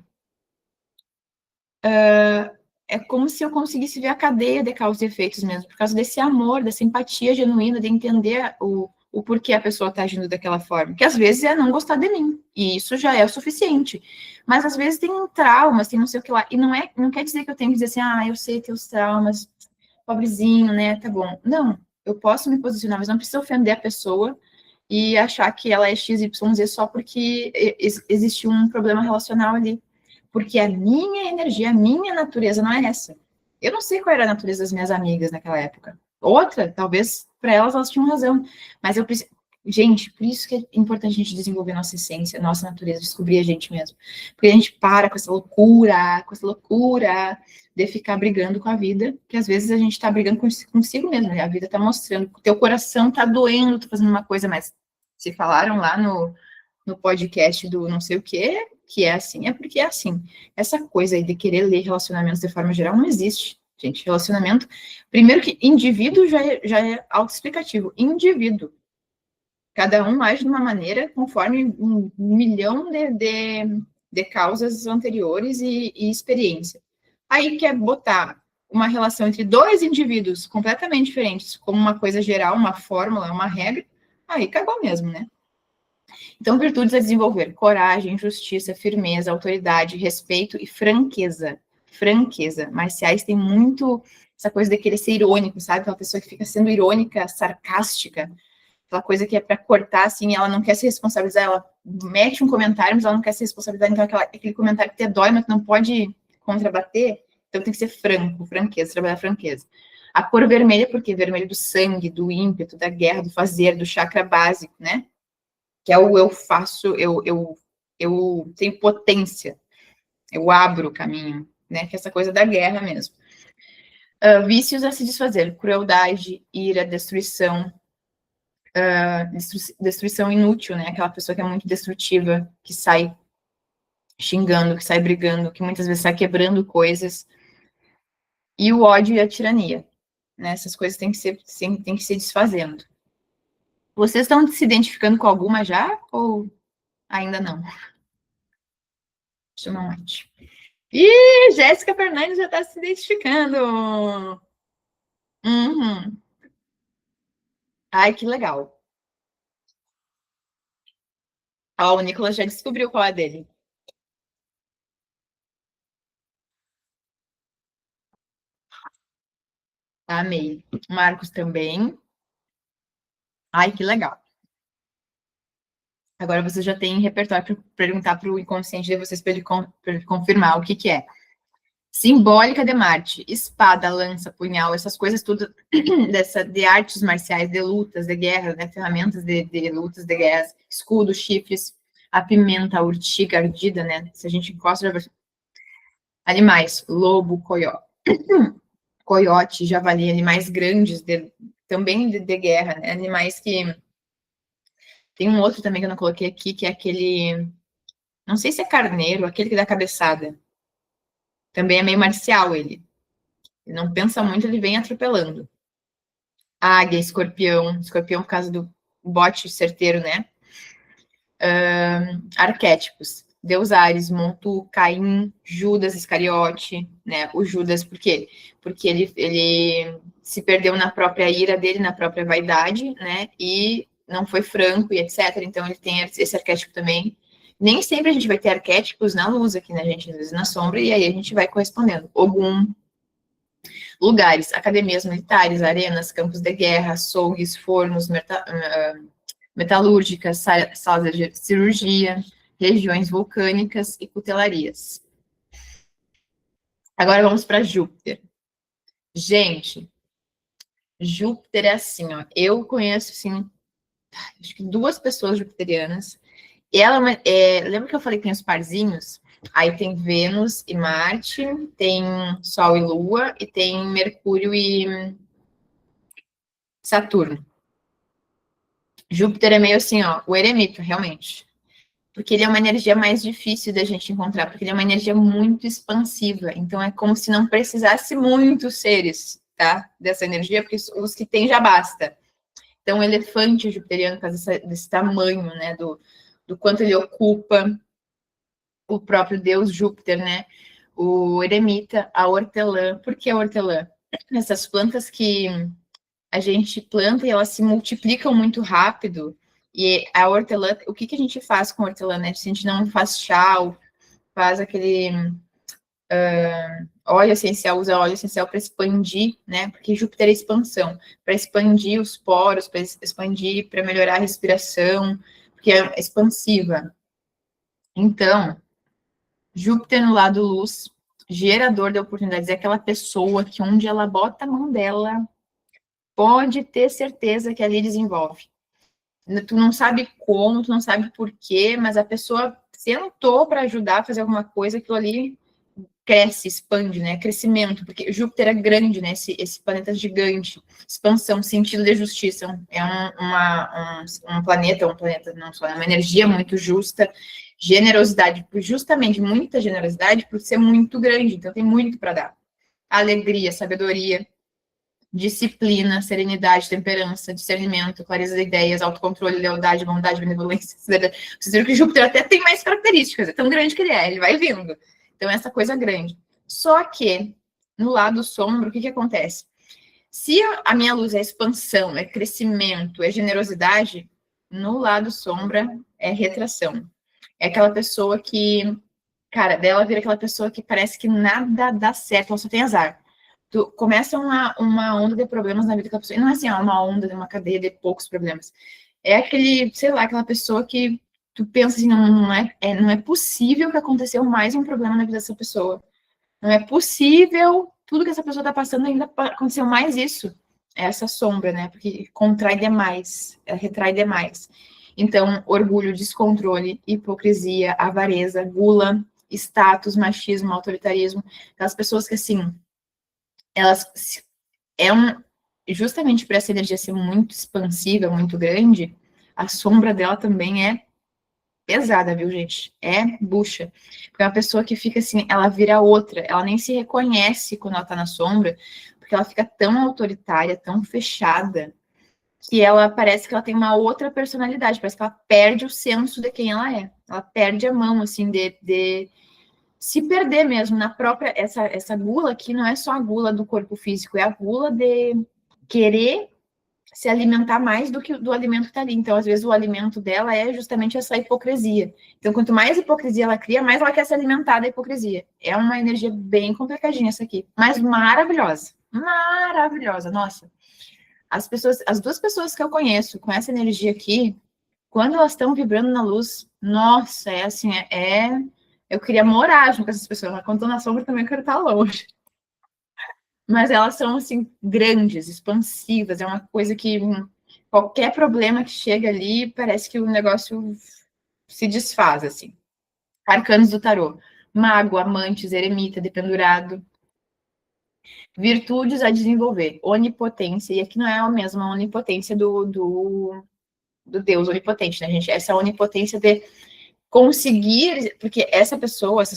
É como se eu conseguisse ver a cadeia de causas e efeitos mesmo, por causa desse amor, dessa empatia genuína, de entender o porquê a pessoa está agindo daquela forma. Que às vezes é não gostar de mim, e isso já é o suficiente. Mas às vezes tem traumas, tem não sei o que lá, e não quer dizer que eu tenho que dizer assim, eu sei teus traumas, pobrezinho, né, tá bom. Não, eu posso me posicionar, mas não preciso ofender a pessoa e achar que ela é XYZ só porque existe um problema relacional ali. Porque a minha energia, a minha natureza não é essa. Eu não sei qual era a natureza das minhas amigas naquela época. Outra, talvez para elas tinham razão. Mas eu preciso. Gente, por isso que é importante a gente desenvolver nossa essência, nossa natureza, descobrir a gente mesmo. Porque a gente para com essa loucura de ficar brigando com a vida, que às vezes a gente está brigando consigo mesmo, né? A vida está mostrando, o teu coração está doendo, tá fazendo uma coisa, mas se falaram lá no podcast do não sei o que é assim, é porque é assim. Essa coisa aí de querer ler relacionamentos de forma geral não existe, gente. Relacionamento, primeiro que indivíduo já é autoexplicativo. Indivíduo. Cada um age de uma maneira conforme um milhão de causas anteriores e experiência. Aí quer botar uma relação entre dois indivíduos completamente diferentes como uma coisa geral, uma fórmula, uma regra, aí cagou mesmo, né? Então, virtudes a desenvolver: coragem, justiça, firmeza, autoridade, respeito e franqueza. Franqueza. Marciais tem muito essa coisa de querer ser irônico, sabe? Aquela pessoa que fica sendo irônica, sarcástica, aquela coisa que é para cortar, assim, ela não quer se responsabilizar, ela mete um comentário, mas ela não quer se responsabilizar, então aquele comentário que te dói, mas não pode contrabater, então tem que ser franco, franqueza, trabalhar a franqueza. A cor vermelha, porque vermelho do sangue, do ímpeto, da guerra, do fazer, do chakra básico, né? Que é o eu faço, eu tenho potência, eu abro o caminho, né? Que é essa coisa da guerra mesmo. Vícios a se desfazer: crueldade, ira, destruição, destruição inútil, né? Aquela pessoa que é muito destrutiva, que sai xingando, que sai brigando, que muitas vezes sai quebrando coisas. E o ódio e a tirania. né? Essas coisas têm que ser desfazendo. Vocês estão se identificando com alguma já? Ou ainda não? Deixa eu não mate. Ih, Jéssica Fernandes já está se identificando. Uhum. Ai, que legal. Ó, o Nicolas já descobriu qual é dele. Amei. Marcos também. Ai, que legal. Agora vocês já têm repertório para perguntar para o inconsciente de vocês para ele confirmar o que, que é. Simbólica de Marte, espada, lança, punhal, essas coisas tudo de artes marciais, de lutas, de guerras, né? Ferramentas de lutas, de guerras, escudo, chifres, a pimenta, a urtiga, ardida, né? Se a gente encosta, já... Animais, lobo, coiote, javali, animais grandes, também de guerra, né? Animais que... Tem um outro também que eu não coloquei aqui, que é aquele... Não sei se é carneiro, aquele que dá cabeçada. Também é meio marcial ele. Ele não pensa muito, ele vem atropelando. Águia, escorpião por causa do bote certeiro, né? Arquétipos. Deus Ares, Montu, Caim, Judas Iscariote, né? O Judas, por quê? Porque ele se perdeu na própria ira dele, na própria vaidade, né? E não foi franco e etc. Então ele tem esse arquétipo também. Nem sempre a gente vai ter arquétipos na luz aqui, né, gente? Às vezes na sombra, e aí a gente vai correspondendo. Ogum, lugares, academias militares, arenas, campos de guerra, açougues, fornos, metalúrgicas, salas de cirurgia, regiões vulcânicas e cutelarias. Agora vamos para Júpiter. Gente, Júpiter é assim, ó. Eu conheço, assim, acho que 2 pessoas jupiterianas. Ela lembra que eu falei que tem os parzinhos? Aí tem Vênus e Marte, tem Sol e Lua, e tem Mercúrio e Saturno. Júpiter é meio assim, ó, o eremita, realmente. Porque ele é uma energia mais difícil da gente encontrar, porque ele é uma energia muito expansiva. Então é como se não precisasse muitos seres, tá? Dessa energia, porque os que tem já basta. Então o elefante jupiteriano, por causa desse tamanho, né? Do quanto ele ocupa o próprio deus Júpiter, né? O eremita, a hortelã. Por que a hortelã? Essas plantas que a gente planta e elas se multiplicam muito rápido. E a hortelã, o que a gente faz com a hortelã, né? Se a gente não faz chá, faz aquele óleo essencial, usa óleo essencial para expandir, né? Porque Júpiter é expansão, para expandir os poros, para expandir, para melhorar a respiração, porque é expansiva. Então, Júpiter no lado luz, gerador de oportunidades, é aquela pessoa que onde ela bota a mão dela, pode ter certeza que ali desenvolve. Tu não sabe como, tu não sabe por quê, mas a pessoa sentou para ajudar a fazer alguma coisa, aquilo ali cresce, expande, né? Crescimento, porque Júpiter é grande, né? Esse planeta gigante, expansão, sentido de justiça. É um planeta não só, é uma energia muito justa, generosidade, justamente muita generosidade por ser muito grande, então tem muito para dar. Alegria, sabedoria, disciplina, serenidade, temperança, discernimento, clareza de ideias, autocontrole, lealdade, bondade, benevolência. Vocês viram que Júpiter até tem mais características, é tão grande que ele vai vindo. Então, essa coisa grande. Só que, no lado sombra, o que acontece? Se a minha luz é expansão, é crescimento, é generosidade, no lado sombra é retração. É aquela pessoa que, cara, dela vira aquela pessoa que parece que nada dá certo, ela só tem azar. Começa uma onda de problemas na vida daquela pessoa. E não é assim, uma onda de uma cadeia de poucos problemas. É aquele, sei lá, aquela pessoa que tu pensa assim, não é possível que aconteceu mais um problema na vida dessa pessoa. Não é possível, tudo que essa pessoa está passando ainda aconteceu mais isso. É essa sombra, né? Porque contrai demais, retrai demais. Então, orgulho, descontrole, hipocrisia, avareza, gula, status, machismo, autoritarismo. Aquelas pessoas que, assim, elas justamente por essa energia ser muito expansiva, muito grande, a sombra dela também é pesada, viu, gente? É bucha. Porque é uma pessoa que fica assim, ela vira outra, ela nem se reconhece quando ela tá na sombra, porque ela fica tão autoritária, tão fechada, que ela parece que ela tem uma outra personalidade, parece que ela perde o senso de quem ela é. Ela perde a mão, assim, de se perder mesmo na própria... Essa gula aqui não é só a gula do corpo físico, é a gula de querer se alimentar mais do que do alimento que está ali. Então, às vezes, o alimento dela é justamente essa hipocrisia. Então, quanto mais hipocrisia ela cria, mais ela quer se alimentar da hipocrisia. É uma energia bem complicadinha essa aqui, mas maravilhosa. Maravilhosa, nossa. As duas pessoas que eu conheço com essa energia aqui, quando elas estão vibrando na luz, nossa, é assim, eu queria morar junto com essas pessoas, mas quando estou na sombra também eu quero estar longe. Mas elas são, assim, grandes, expansivas, é uma coisa que qualquer problema que chega ali, parece que o negócio se desfaz, assim. Arcanos do tarô. Mago, amantes, eremita, dependurado. Virtudes a desenvolver. Onipotência, e aqui não é a mesma onipotência do Deus onipotente, né, gente? Essa onipotência de conseguir, porque essas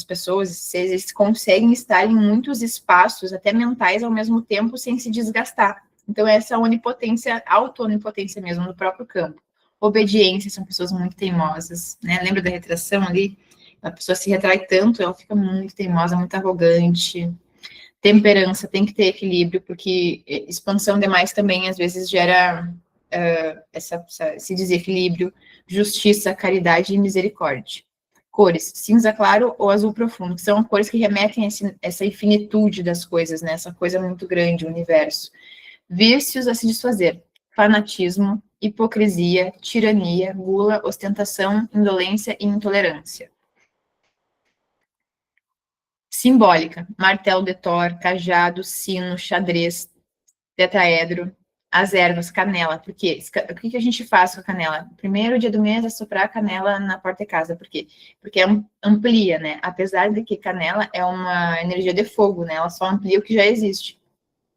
pessoas, eles conseguem estar em muitos espaços, até mentais, ao mesmo tempo, sem se desgastar. Então, essa onipotência, auto-onipotência mesmo, no próprio campo. Obediência, são pessoas muito teimosas, né? Lembra da retração ali? A pessoa se retrai tanto, ela fica muito teimosa, muito arrogante. Temperança, tem que ter equilíbrio, porque expansão demais também, às vezes, gera esse desequilíbrio. Justiça, caridade e misericórdia. Cores, cinza claro ou azul profundo, que são cores que remetem a essa infinitude das coisas, né? Essa coisa muito grande, o universo. Vícios a se desfazer, fanatismo, hipocrisia, tirania, gula, ostentação, indolência e intolerância. Simbólica, martelo de Thor, cajado, sino, xadrez, tetraedro, as ervas, canela. Por quê? O que a gente faz com a canela? Primeiro dia do mês é soprar a canela na porta de casa. Por quê? Porque amplia, né? Apesar de que canela é uma energia de fogo, né? Ela só amplia o que já existe.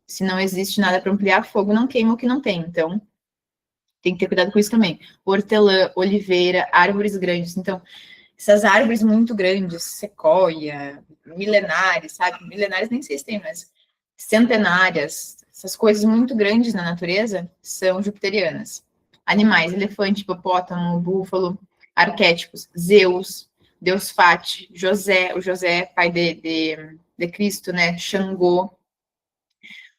Se não existe nada para ampliar, fogo não queima o que não tem. Então, tem que ter cuidado com isso também. Hortelã, oliveira, árvores grandes. Então, essas árvores muito grandes, sequoia, milenares, sabe? Milenares nem sei se tem, mas centenárias, essas coisas muito grandes na natureza são jupiterianas. Animais, elefante, hipopótamo, búfalo, arquétipos, Zeus, Deus Fati, José, o José, pai de Cristo, né? Xangô.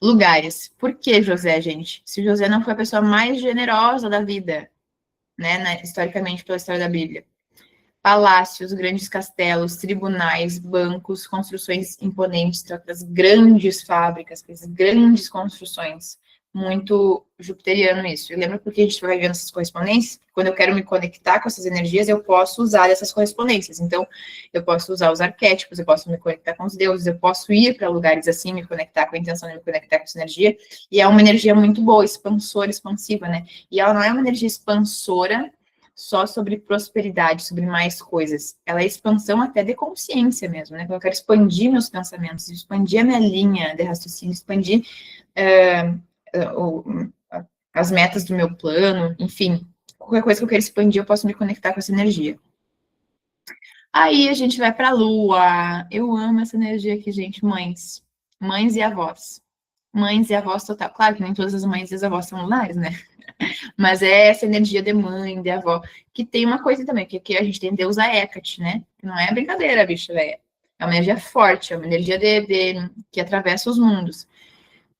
Lugares. Por que José, gente? Se José não foi a pessoa mais generosa da vida, né? Historicamente, pela história da Bíblia. Palácios, grandes castelos, tribunais, bancos, construções imponentes, as grandes fábricas, as grandes construções. Muito jupiteriano isso. Eu lembro porque a gente vai vendo essas correspondências, quando eu quero me conectar com essas energias, eu posso usar essas correspondências. Então, eu posso usar os arquétipos, eu posso me conectar com os deuses, eu posso ir para lugares assim, me conectar com a intenção de me conectar com essa energia, e é uma energia muito boa, expansora, expansiva, né? E ela não é uma energia expansora só sobre prosperidade, sobre mais coisas. Ela é expansão até de consciência mesmo, né? Eu quero expandir meus pensamentos, expandir a minha linha de raciocínio, expandir as metas do meu plano, enfim, qualquer coisa que eu queira expandir, eu posso me conectar com essa energia. Aí a gente vai para a Lua. Eu amo essa energia aqui, gente, mães. Mães e avós. Mães e avós total. Claro que nem todas as mães e as avós são lunares, né? Mas é essa energia de mãe, de avó, que tem uma coisa também, que aqui a gente tem deusa Hecate, né? Não é brincadeira, bicho, velho. É uma energia forte, é uma energia que atravessa os mundos.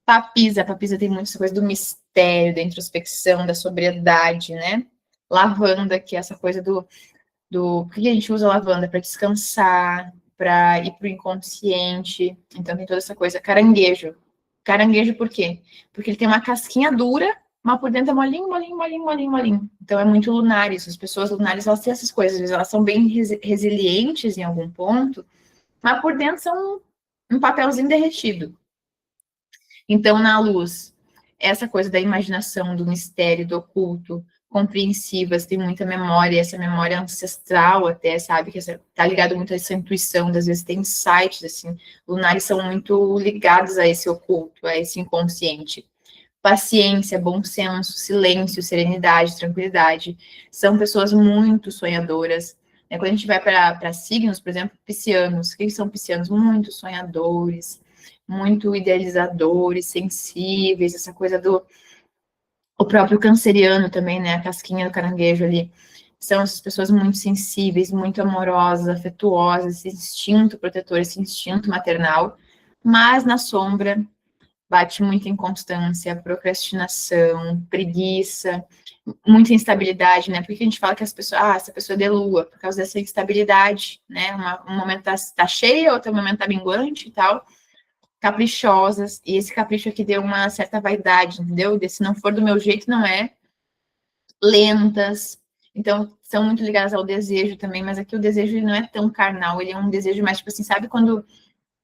Papisa tem muito essa coisa do mistério, da introspecção, da sobriedade, né? Lavanda, que é essa coisa por que a gente usa lavanda? Para descansar, para ir para o inconsciente. Então tem toda essa coisa. Caranguejo. Caranguejo por quê? Porque ele tem uma casquinha dura, mas por dentro é molinho, molinho, molinho, molinho, molinho. Então é muito lunar isso. As pessoas lunares, elas têm essas coisas. Elas são bem resilientes em algum ponto, mas por dentro são um papelzinho derretido. Então, na luz, essa coisa da imaginação, do mistério, do oculto, compreensivas, tem muita memória, essa memória ancestral até, sabe, que tá ligado muito a essa intuição, às vezes tem insights, assim, lunares são muito ligados a esse oculto, a esse inconsciente. Paciência, bom senso, silêncio, serenidade, tranquilidade, são pessoas muito sonhadoras. Quando a gente vai para signos, por exemplo, piscianos, o que são piscianos? Muito sonhadores, muito idealizadores, sensíveis, essa coisa do... O próprio canceriano também, né? A casquinha do caranguejo ali. São essas pessoas muito sensíveis, muito amorosas, afetuosas, esse instinto protetor, esse instinto maternal. Mas na sombra bate muita inconstância, procrastinação, preguiça, muita instabilidade, né? Por que a gente fala que as pessoas, essa pessoa é de lua? Por causa dessa instabilidade, né? Um momento tá cheia, outro momento tá minguante e tal. Caprichosas, e esse capricho aqui deu uma certa vaidade, entendeu? Se não for do meu jeito, não é. Lentas, então são muito ligadas ao desejo também, mas aqui o desejo ele não é tão carnal, ele é um desejo mais, tipo assim, sabe quando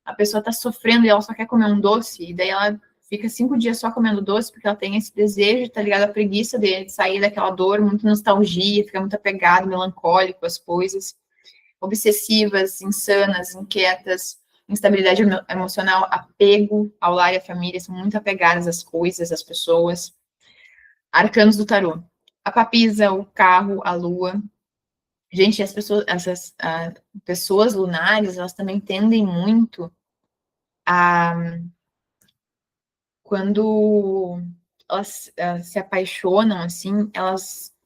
a pessoa tá sofrendo e ela só quer comer um doce, e daí ela fica 5 dias só comendo doce, porque ela tem esse desejo, tá ligado à preguiça de sair daquela dor, muita nostalgia, fica muito apegado, melancólico às coisas, obsessivas, insanas, inquietas, instabilidade emocional, apego ao lar e à família, são muito apegadas às coisas, às pessoas. Arcanos do tarô. A papisa, o carro, a lua. Gente, essas pessoas lunares, elas também tendem muito a... Quando elas se apaixonam, assim,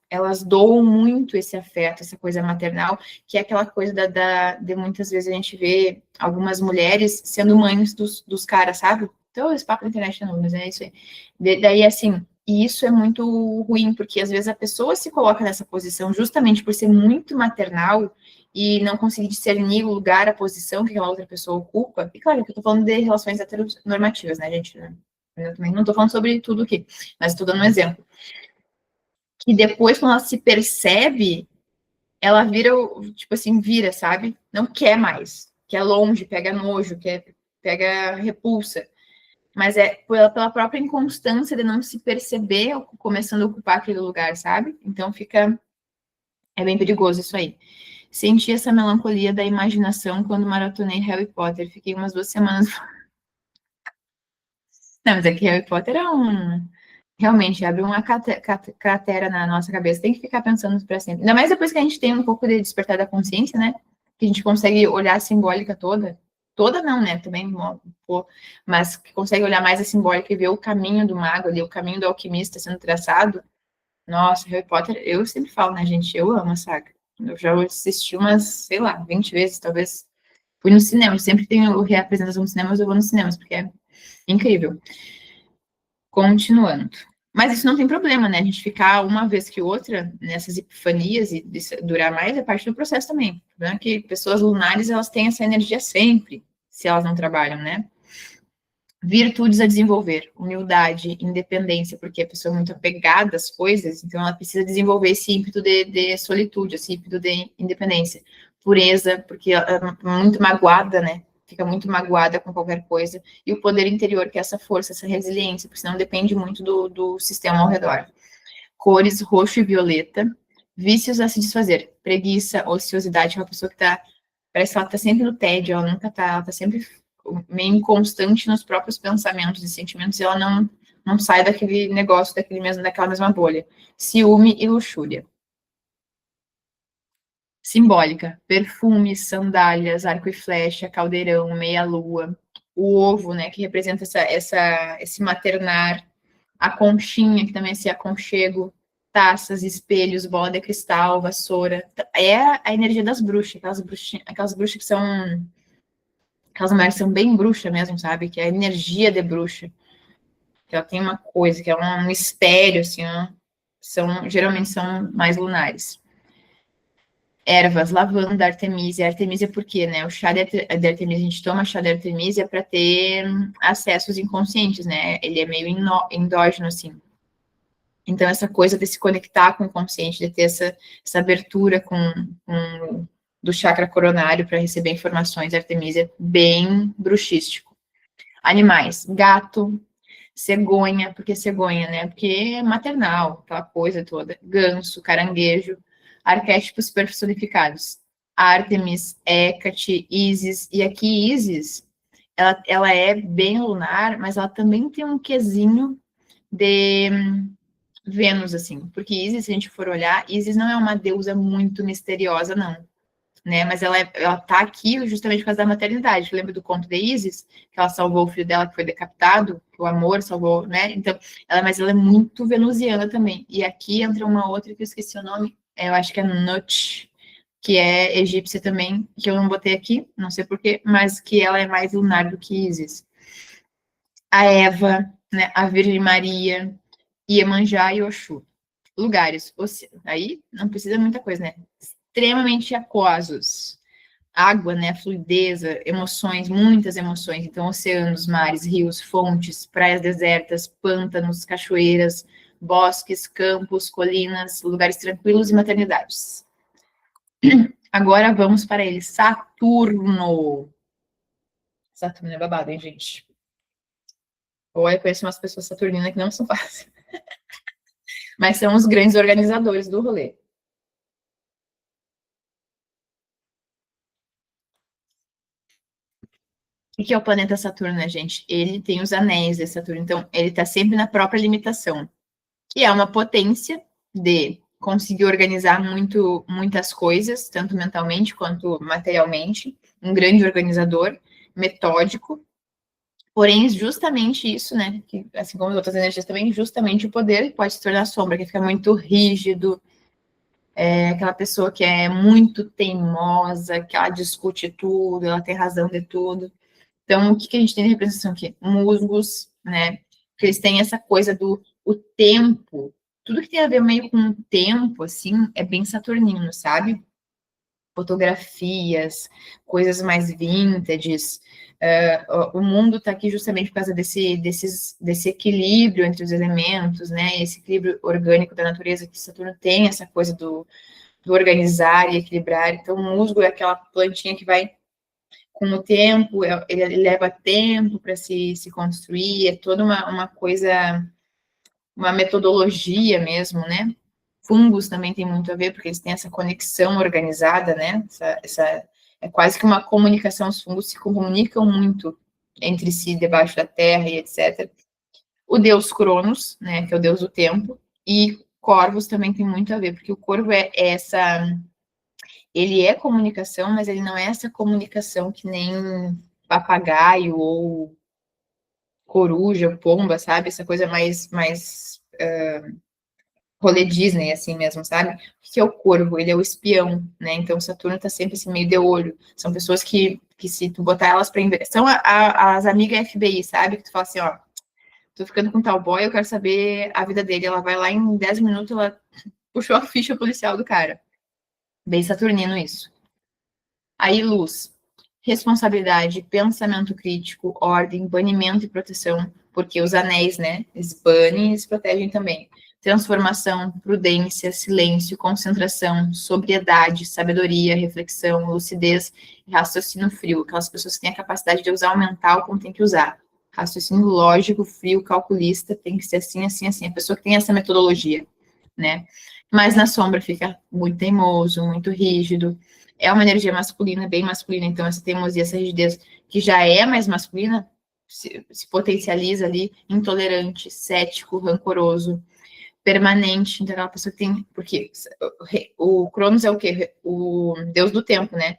elas doam muito esse afeto, essa coisa maternal, que é aquela coisa de muitas vezes a gente vê algumas mulheres sendo mães dos caras, sabe? Então, esse papo da internet não, mas é isso aí. Daí, assim, e isso é muito ruim, porque às vezes a pessoa se coloca nessa posição justamente por ser muito maternal e não conseguir discernir o lugar, a posição que aquela outra pessoa ocupa. E claro que eu tô falando de relações heteronormativas, né, gente? Eu também não tô falando sobre tudo aqui, mas tô dando um exemplo. Que depois, quando ela se percebe, ela vira, tipo assim, vira, sabe? Não quer mais. Quer longe, pega nojo, pega repulsa. Mas é pela própria inconstância de não se perceber começando a ocupar aquele lugar, sabe? Então fica... É bem perigoso isso aí. Senti essa melancolia da imaginação quando maratonei Harry Potter. Fiquei umas 2 semanas... Não, mas é que Harry Potter é um... Realmente, abre uma cratera na nossa cabeça. Tem que ficar pensando para sempre. Ainda mais depois que a gente tem um pouco de despertar da consciência, né? Que a gente consegue olhar a simbólica toda. Toda não, né? Também, pô, mas que consegue olhar mais a simbólica e ver o caminho do mago ali, o caminho do alquimista sendo traçado. Nossa, Harry Potter, eu sempre falo, né, gente? Eu amo a saga. Eu já assisti umas, sei lá, 20 vezes, talvez. Fui no cinema, sempre tenho reapresentação no cinema, mas eu vou nos cinemas, porque é incrível. Continuando. Mas isso não tem problema, né? A gente ficar uma vez que outra nessas epifanias e durar mais é parte do processo também. O problema é que pessoas lunares, elas têm essa energia sempre, se elas não trabalham, né? Virtudes a desenvolver, humildade, independência, porque a pessoa é muito apegada às coisas, então ela precisa desenvolver esse ímpeto de solitude, esse ímpeto de independência. Pureza, porque ela é muito magoada, né? Fica muito magoada com qualquer coisa. E o poder interior, que é essa força, essa resiliência, porque senão depende muito do sistema ao redor. Cores, roxo e violeta. Vícios a se desfazer. Preguiça, ociosidade, uma pessoa que parece que ela tá sempre no tédio, ela nunca tá, ela tá sempre meio inconstante nos próprios pensamentos e sentimentos, e ela não sai daquele negócio, daquela mesma bolha. Ciúme e luxúria. Simbólica, perfumes, sandálias, arco e flecha, caldeirão, meia-lua, o ovo, né, que representa esse maternar, a conchinha, que também é esse aconchego, taças, espelhos, bola de cristal, vassoura, é a energia das bruxas, aquelas bruxas que são, aquelas mulheres que são bem bruxa mesmo, sabe, que é a energia de bruxa, que ela tem uma coisa, que é um mistério, assim, ó, geralmente são mais lunares. Ervas, lavanda, artemisia. Artemisia por quê, né? O chá de artemisia, a gente toma chá de artemisia para ter acessos inconscientes, né? Ele é meio endógeno, assim. Então, essa coisa de se conectar com o consciente, de ter essa abertura do chakra coronário para receber informações, Artemisia, bem bruxístico. Animais, gato, cegonha, porque cegonha, né? Porque é maternal, aquela coisa toda. Ganso, caranguejo, arquétipos personificados. Ártemis, Hécate, Ísis, e aqui Ísis, ela é bem lunar, mas ela também tem um quesinho de Vênus, assim, porque Ísis, se a gente for olhar, Ísis não é uma deusa muito misteriosa, não. né? Mas ela tá aqui justamente por causa da maternidade. Lembra do conto de Isis? Que ela salvou o filho dela que foi decapitado, que o amor salvou, né? Então, mas ela é muito venusiana também. E aqui entra uma outra que eu esqueci o nome, eu acho que é Nut, que é egípcia também, que eu não botei aqui, não sei porquê, mas que ela é mais lunar do que Isis. A Eva, né? A Virgem Maria, Iemanjá e Oxum. Lugares, aí não precisa muita coisa, né? Extremamente aquosos. Água, né? Fluidez, emoções, muitas emoções. Então, oceanos, mares, rios, fontes, praias desertas, pântanos, cachoeiras, bosques, campos, colinas, lugares tranquilos e maternidades. Agora vamos para ele, Saturno. Saturno é babado, hein, gente? Ou eu conheço umas pessoas saturninas que não são fáceis. Mas são os grandes organizadores do rolê. O que é o planeta Saturno, né, gente? Ele tem os anéis de Saturno, então ele está sempre na própria limitação, que é uma potência de conseguir organizar muitas coisas, tanto mentalmente quanto materialmente, um grande organizador, metódico, porém, justamente isso, né, que, assim como as outras energias também, justamente o poder pode se tornar sombra, que fica muito rígido, aquela pessoa que é muito teimosa, que ela discute tudo, ela tem razão de tudo. Então, o que a gente tem de representação aqui? Musgos, né? Porque eles têm essa coisa do o tempo. Tudo que tem a ver meio com o tempo, assim, é bem saturnino, sabe? Fotografias, coisas mais vintages. O mundo está aqui justamente por causa desse equilíbrio entre os elementos, né? Esse equilíbrio orgânico da natureza, que Saturno tem essa coisa do organizar e equilibrar. Então, o musgo é aquela plantinha que vai com o tempo, ele leva tempo para se construir, é toda uma coisa, uma metodologia mesmo, né? Fungos também tem muito a ver, porque eles têm essa conexão organizada, né? É quase que uma comunicação, os fungos se comunicam muito entre si, debaixo da terra e etc. O deus Cronos, né, que é o deus do tempo, e corvos também tem muito a ver, porque o corvo é essa ele é comunicação, mas ele não é essa comunicação que nem papagaio ou coruja, pomba, sabe? Essa coisa mais rolê Disney, assim mesmo, sabe? O que é o corvo? Ele é o espião, né? Então, Saturno tá sempre assim, meio de olho. São pessoas que se tu botar elas pra... São as amigas FBI, sabe? Que tu fala assim, ó, tô ficando com tal boy, eu quero saber a vida dele. Ela vai lá em 10 minutos, ela puxou a ficha policial do cara. Bem saturnino isso. Aí, luz, responsabilidade, pensamento crítico, ordem, banimento e proteção, porque os anéis, né, eles banem e eles protegem também. Transformação, prudência, silêncio, concentração, sobriedade, sabedoria, reflexão, lucidez e raciocínio frio. Aquelas pessoas que têm a capacidade de usar o mental como tem que usar. Raciocínio lógico, frio, calculista, tem que ser assim, assim, assim. A pessoa que tem essa metodologia, né? Mas na sombra fica muito teimoso, muito rígido, é uma energia masculina, bem masculina, então essa teimosia, essa rigidez, que já é mais masculina, se potencializa ali, intolerante, cético, rancoroso, permanente, então aquela pessoa que tem, porque o Cronos é o quê? O deus do tempo, né?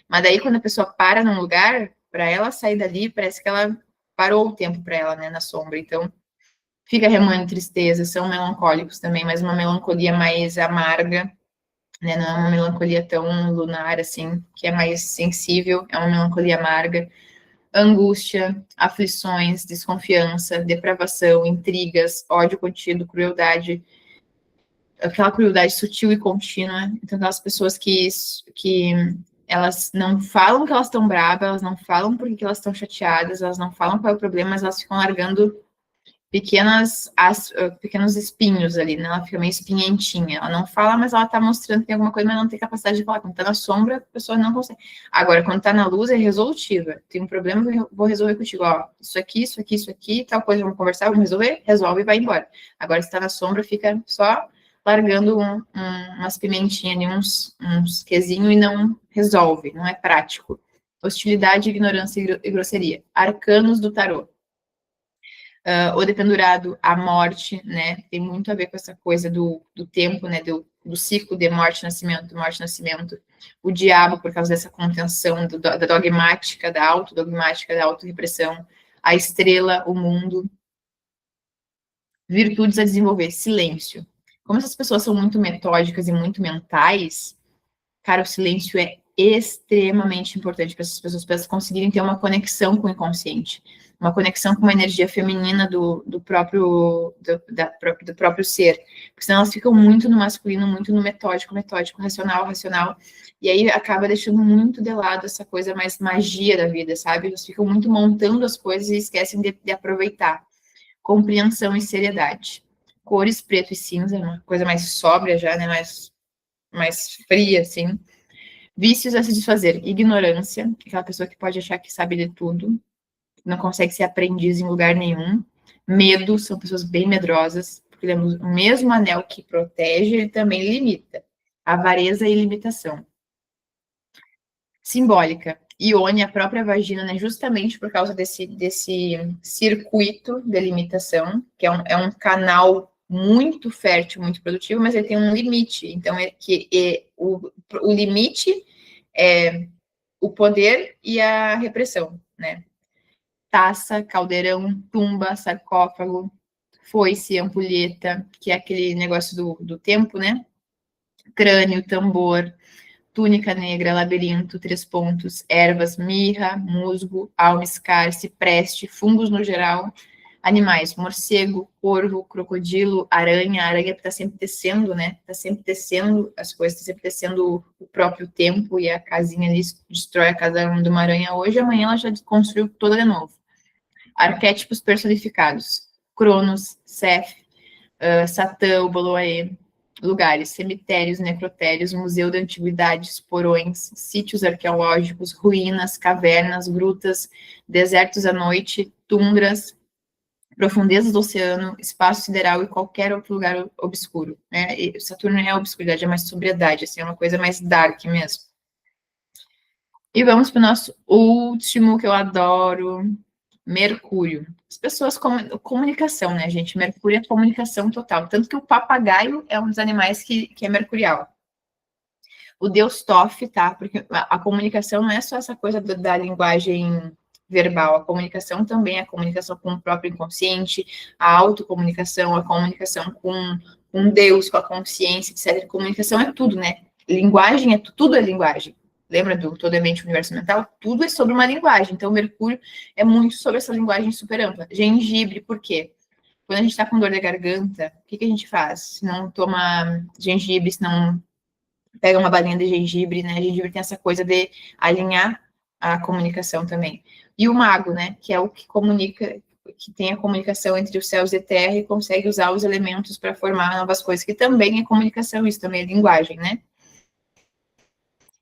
Mas daí quando a pessoa para num lugar, para ela sair dali, parece que ela parou o tempo para ela, né, na sombra, então fica remoendo tristeza, são melancólicos também, mas uma melancolia mais amarga, né? Não é uma melancolia tão lunar assim, que é mais sensível, é uma melancolia amarga. Angústia, aflições, desconfiança, depravação, intrigas, ódio contido, crueldade, aquela crueldade sutil e contínua. Então, aquelas pessoas que elas não falam que elas estão bravas, elas não falam porque elas estão chateadas, elas não falam qual é o problema, mas elas ficam largando pequenos espinhos ali, né? Ela fica meio espinhentinha. Ela não fala, mas ela tá mostrando que tem alguma coisa, mas não tem capacidade de falar. Quando tá na sombra, a pessoa não consegue. Agora, quando tá na luz, é resolutiva. Tem um problema, eu vou resolver contigo. Ó, isso aqui, tal coisa, vamos conversar, vamos resolver, resolve e vai embora. Agora, se tá na sombra, fica só largando umas pimentinhas ali, uns quezinhos e não resolve, não é prático. Hostilidade, ignorância e grosseria. Arcanos do tarô. O dependurado, a morte, né? Tem muito a ver com essa coisa do tempo, né? do ciclo de morte, nascimento. O diabo, por causa dessa contenção da dogmática, da autodogmática, da autorrepressão. A estrela, o mundo. Virtudes a desenvolver, silêncio. Como essas pessoas são muito metódicas e muito mentais, cara, o silêncio é extremamente importante para essas pessoas, para elas conseguirem ter uma conexão com o inconsciente, uma conexão com uma energia feminina do próprio ser, porque senão elas ficam muito no masculino, muito no metódico, racional, e aí acaba deixando muito de lado essa coisa mais magia da vida, sabe? Elas ficam muito montando as coisas e esquecem de aproveitar. Compreensão e seriedade. Cores preto e cinza, uma coisa mais sóbria já, né? Mais fria, assim. Vícios a se desfazer. Ignorância, aquela pessoa que pode achar que sabe de tudo, não consegue ser aprendiz em lugar nenhum. Medo, são pessoas bem medrosas, porque o mesmo anel que protege, ele também limita. Avareza e limitação. Simbólica. Ione, a própria vagina, né, justamente por causa desse circuito de limitação, que é um canal muito fértil, muito produtivo, mas ele tem um limite. Então, o limite é o poder e a repressão, né? Taça, caldeirão, tumba, sarcófago, foice, ampulheta, que é aquele negócio do tempo, né? Crânio, tambor, túnica negra, labirinto, 3 pontos, ervas, mirra, musgo, almescar, cipreste, fungos no geral, animais, morcego, corvo, crocodilo, aranha que está sempre tecendo, né? Está sempre tecendo as coisas, está sempre tecendo o próprio tempo, e a casinha ali destrói a casa de uma aranha hoje, amanhã ela já construiu toda de novo. Arquétipos personificados, Cronos, Seth, Satã, Boloaê. Lugares, cemitérios, necrotérios, museu de antiguidades, porões, sítios arqueológicos, ruínas, cavernas, grutas, desertos à noite, tundras, profundezas do oceano, espaço sideral e qualquer outro lugar obscuro, né? E Saturno é a obscuridade, é mais sobriedade, assim, é uma coisa mais dark mesmo. E vamos para o nosso último, que eu adoro, Mercúrio. As pessoas comunicação, né, gente? Mercúrio é comunicação total. Tanto que o papagaio é um dos animais que é mercurial. O deus Thoth, tá? Porque a comunicação não é só essa coisa da linguagem verbal. A comunicação também é a comunicação com o próprio inconsciente, a autocomunicação, a comunicação com Deus, com a consciência, etc. Comunicação é tudo, né? Linguagem tudo é linguagem. Lembra do Todo é Mente, Universo Mental? Tudo é sobre uma linguagem. Então, o Mercúrio é muito sobre essa linguagem super ampla. Gengibre, por quê? Quando a gente está com dor de garganta, o que a gente faz? Se não toma gengibre, se não pega uma balinha de gengibre, né? Gengibre tem essa coisa de alinhar a comunicação também. E o mago, né? Que é o que comunica, que tem a comunicação entre os céus e a terra e consegue usar os elementos para formar novas coisas, que também é comunicação, isso também é linguagem, né?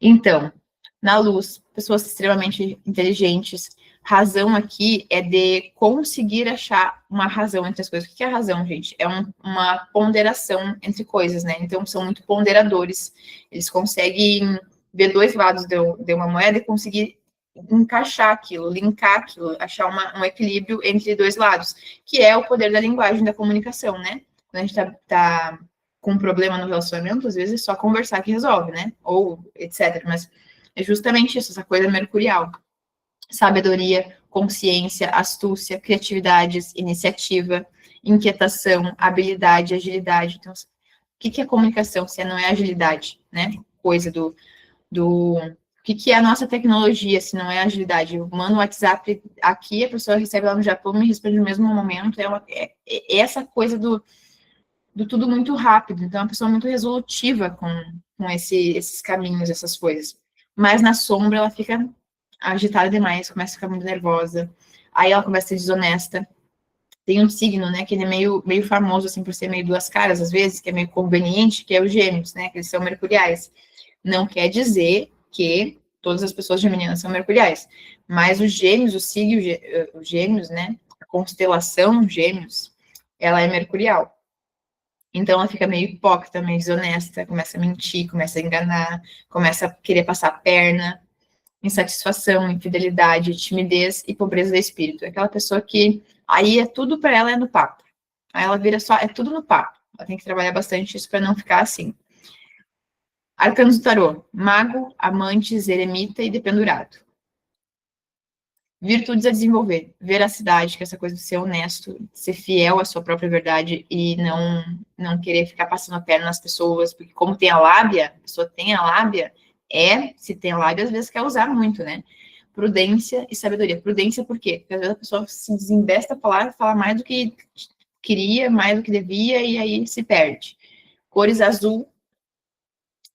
Então, na luz, pessoas extremamente inteligentes. Razão aqui é de conseguir achar uma razão entre as coisas. O que é a razão, gente? É uma ponderação entre coisas, né? Então, são muito ponderadores. Eles conseguem ver 2 lados de uma moeda e conseguir encaixar aquilo, linkar aquilo, achar um equilíbrio entre 2 lados, que é o poder da linguagem, da comunicação, né? Quando a gente tá com um problema no relacionamento, às vezes é só conversar que resolve, né? Ou etc. Mas é justamente isso, essa coisa mercurial. Sabedoria, consciência, astúcia, criatividade, iniciativa, inquietação, habilidade, agilidade. Então, o que é comunicação se não é agilidade, né? Coisa do o que é a nossa tecnologia, se não é agilidade? Eu mando o WhatsApp aqui, a pessoa recebe lá no Japão, me responde no mesmo momento. É essa coisa do tudo muito rápido. Então, é uma pessoa muito resolutiva com esses caminhos, essas coisas. Mas na sombra, ela fica agitada demais, começa a ficar muito nervosa. Aí ela começa a ser desonesta. Tem um signo, né, que ele é meio famoso, assim, por ser meio 2 caras, às vezes, que é meio conveniente, que é os Gêmeos, né, que eles são mercuriais. Não quer dizer que todas as pessoas geminianas são mercuriais, mas os Gêmeos, o signo os Gêmeos, né, a constelação Gêmeos, ela é mercurial. Então, ela fica meio hipócrita, meio desonesta, começa a mentir, começa a enganar, começa a querer passar a perna, insatisfação, infidelidade, timidez e pobreza de espírito. Aquela pessoa que, aí tudo para ela é no papo. Aí ela vira só, é tudo no papo. Ela tem que trabalhar bastante isso para não ficar assim. Arcanos do tarô: mago, amantes, eremita e dependurado. Virtudes a desenvolver: veracidade, que é essa coisa de ser honesto, ser fiel à sua própria verdade e não querer ficar passando a perna nas pessoas, porque como tem a lábia, a pessoa tem a lábia, se tem a lábia, às vezes quer usar muito, né? Prudência e sabedoria. Prudência por quê? Porque às vezes a pessoa se desembesta a falar, fala mais do que queria, mais do que devia, e aí se perde. Cores: azul,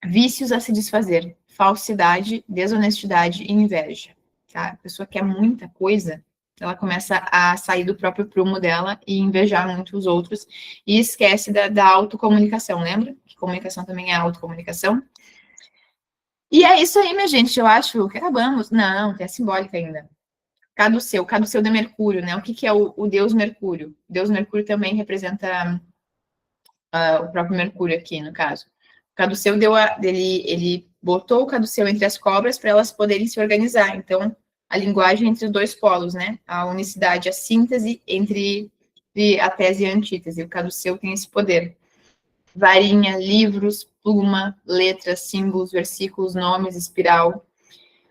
vícios a se desfazer, falsidade, desonestidade e inveja. Tá? A pessoa quer muita coisa, ela começa a sair do próprio prumo dela e invejar muito os outros, e esquece da autocomunicação, lembra? Que comunicação também é autocomunicação. E é isso aí, minha gente, eu acho que acabamos. Não, tem a simbólica ainda. Caduceu de Mercúrio, né? O que é o deus Mercúrio? O deus Mercúrio também representa o próprio Mercúrio aqui, no caso. O caduceu ele botou o caduceu entre as cobras para elas poderem se organizar. Então, a linguagem entre os dois polos, né? A unicidade, a síntese entre a tese e a antítese. O caduceu tem esse poder. Varinha, livros, pluma, letras, símbolos, versículos, nomes, espiral.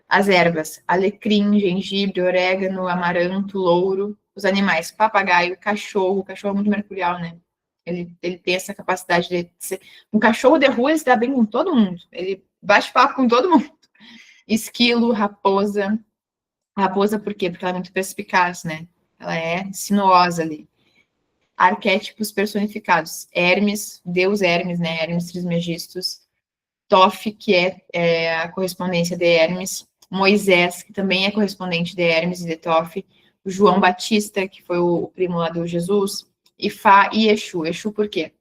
As ervas: alecrim, gengibre, orégano, amaranto, louro. Os animais: papagaio, cachorro. Cachorro é muito mercurial, né? Ele tem essa capacidade de ser... Um cachorro de rua, ele se dá bem com todo mundo. Ele bate papo com todo mundo. Esquilo, raposa. Raposa por quê? Porque ela é muito perspicaz, né? Ela é sinuosa ali. Arquétipos personificados: Hermes, Deus Hermes, né? Hermes Trismegistus. Toff, que é a correspondência de Hermes. Moisés, que também é correspondente de Hermes e de Toff. O João Batista, que foi o primo lá do Jesus. Ifá e Exu. Exu por quê?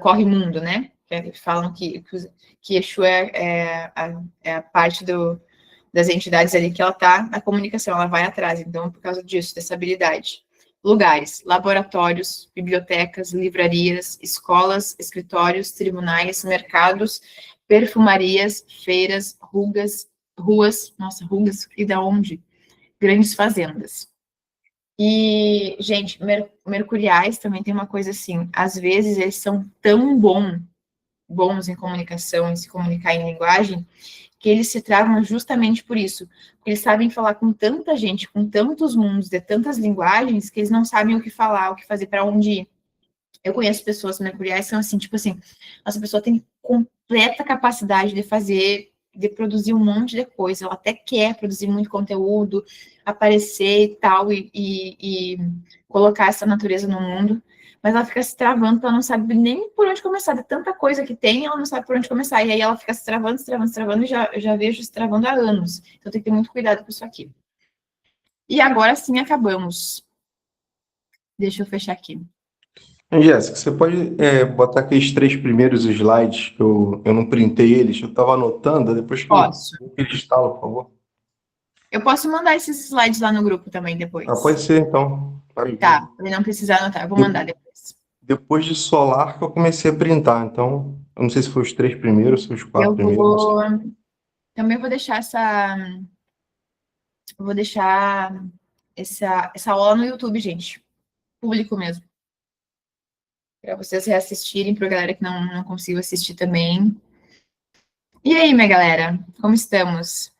Corre mundo, né? Falam que Exu é a parte das entidades ali que ela tá na comunicação, ela vai atrás. Então, por causa disso, dessa habilidade. Lugares: laboratórios, bibliotecas, livrarias, escolas, escritórios, tribunais, mercados, perfumarias, feiras, ruas, rugas, e da onde? Grandes fazendas. E, gente, mercuriais também tem uma coisa assim, às vezes eles são tão bons em comunicação, em se comunicar em linguagem, que eles se travam justamente por isso. Porque eles sabem falar com tanta gente, com tantos mundos, de tantas linguagens, que eles não sabem o que falar, o que fazer, para onde ir. Eu conheço pessoas mercuriais que são assim, tipo assim, essa pessoa tem completa capacidade de produzir um monte de coisa, ela até quer produzir muito conteúdo, aparecer e tal, e colocar essa natureza no mundo, mas ela fica se travando, ela não sabe nem por onde começar, de tanta coisa que tem, ela não sabe por onde começar, e aí ela fica se travando, e já vejo se travando há anos, então tem que ter muito cuidado com isso aqui. E agora sim acabamos. Deixa eu fechar aqui. Jéssica, você pode botar aqueles 3 primeiros slides que eu não printei eles, eu estava anotando, depois que eu Posso. instalo, por favor. Eu posso mandar esses slides lá no grupo também Ah, pode depois. ser, então. Maravilha. Tá, para não precisar anotar. Eu vou mandar De- depois. Depois de Solar que eu comecei a printar, então, eu não sei se foi os 3 primeiros, se foi os quatro Eu primeiros, não sei. vou. Também vou deixar essa. Vou deixar essa aula no YouTube, gente. Público mesmo. Para vocês reassistirem, para a galera que não conseguiu assistir também. E aí, minha galera? Como estamos?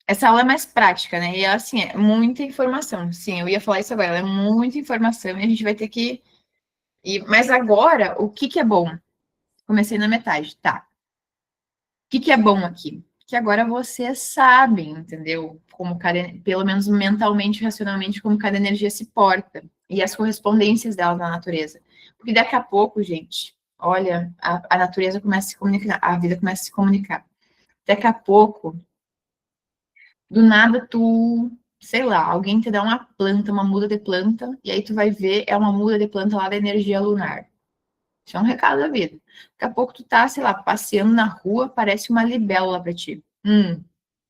Essa aula é mais prática, né? E assim, é muita informação. Sim, eu ia falar isso agora. Ela é muita informação e a gente vai ter que. Mas agora, o que é bom? Comecei na metade, tá? O que é bom aqui? Que agora vocês sabem, entendeu? Como cada, pelo menos mentalmente, racionalmente, como cada energia se porta e as correspondências dela na natureza. Porque daqui a pouco, gente, olha, a natureza começa a se comunicar, a vida começa a se comunicar. Daqui a pouco, do nada, sei lá, alguém te dá uma planta, uma muda de planta, e aí tu vai ver, é uma muda de planta lá da energia lunar. Isso é um recado da vida. Daqui a pouco tu tá, sei lá, passeando na rua, parece uma libélula pra ti.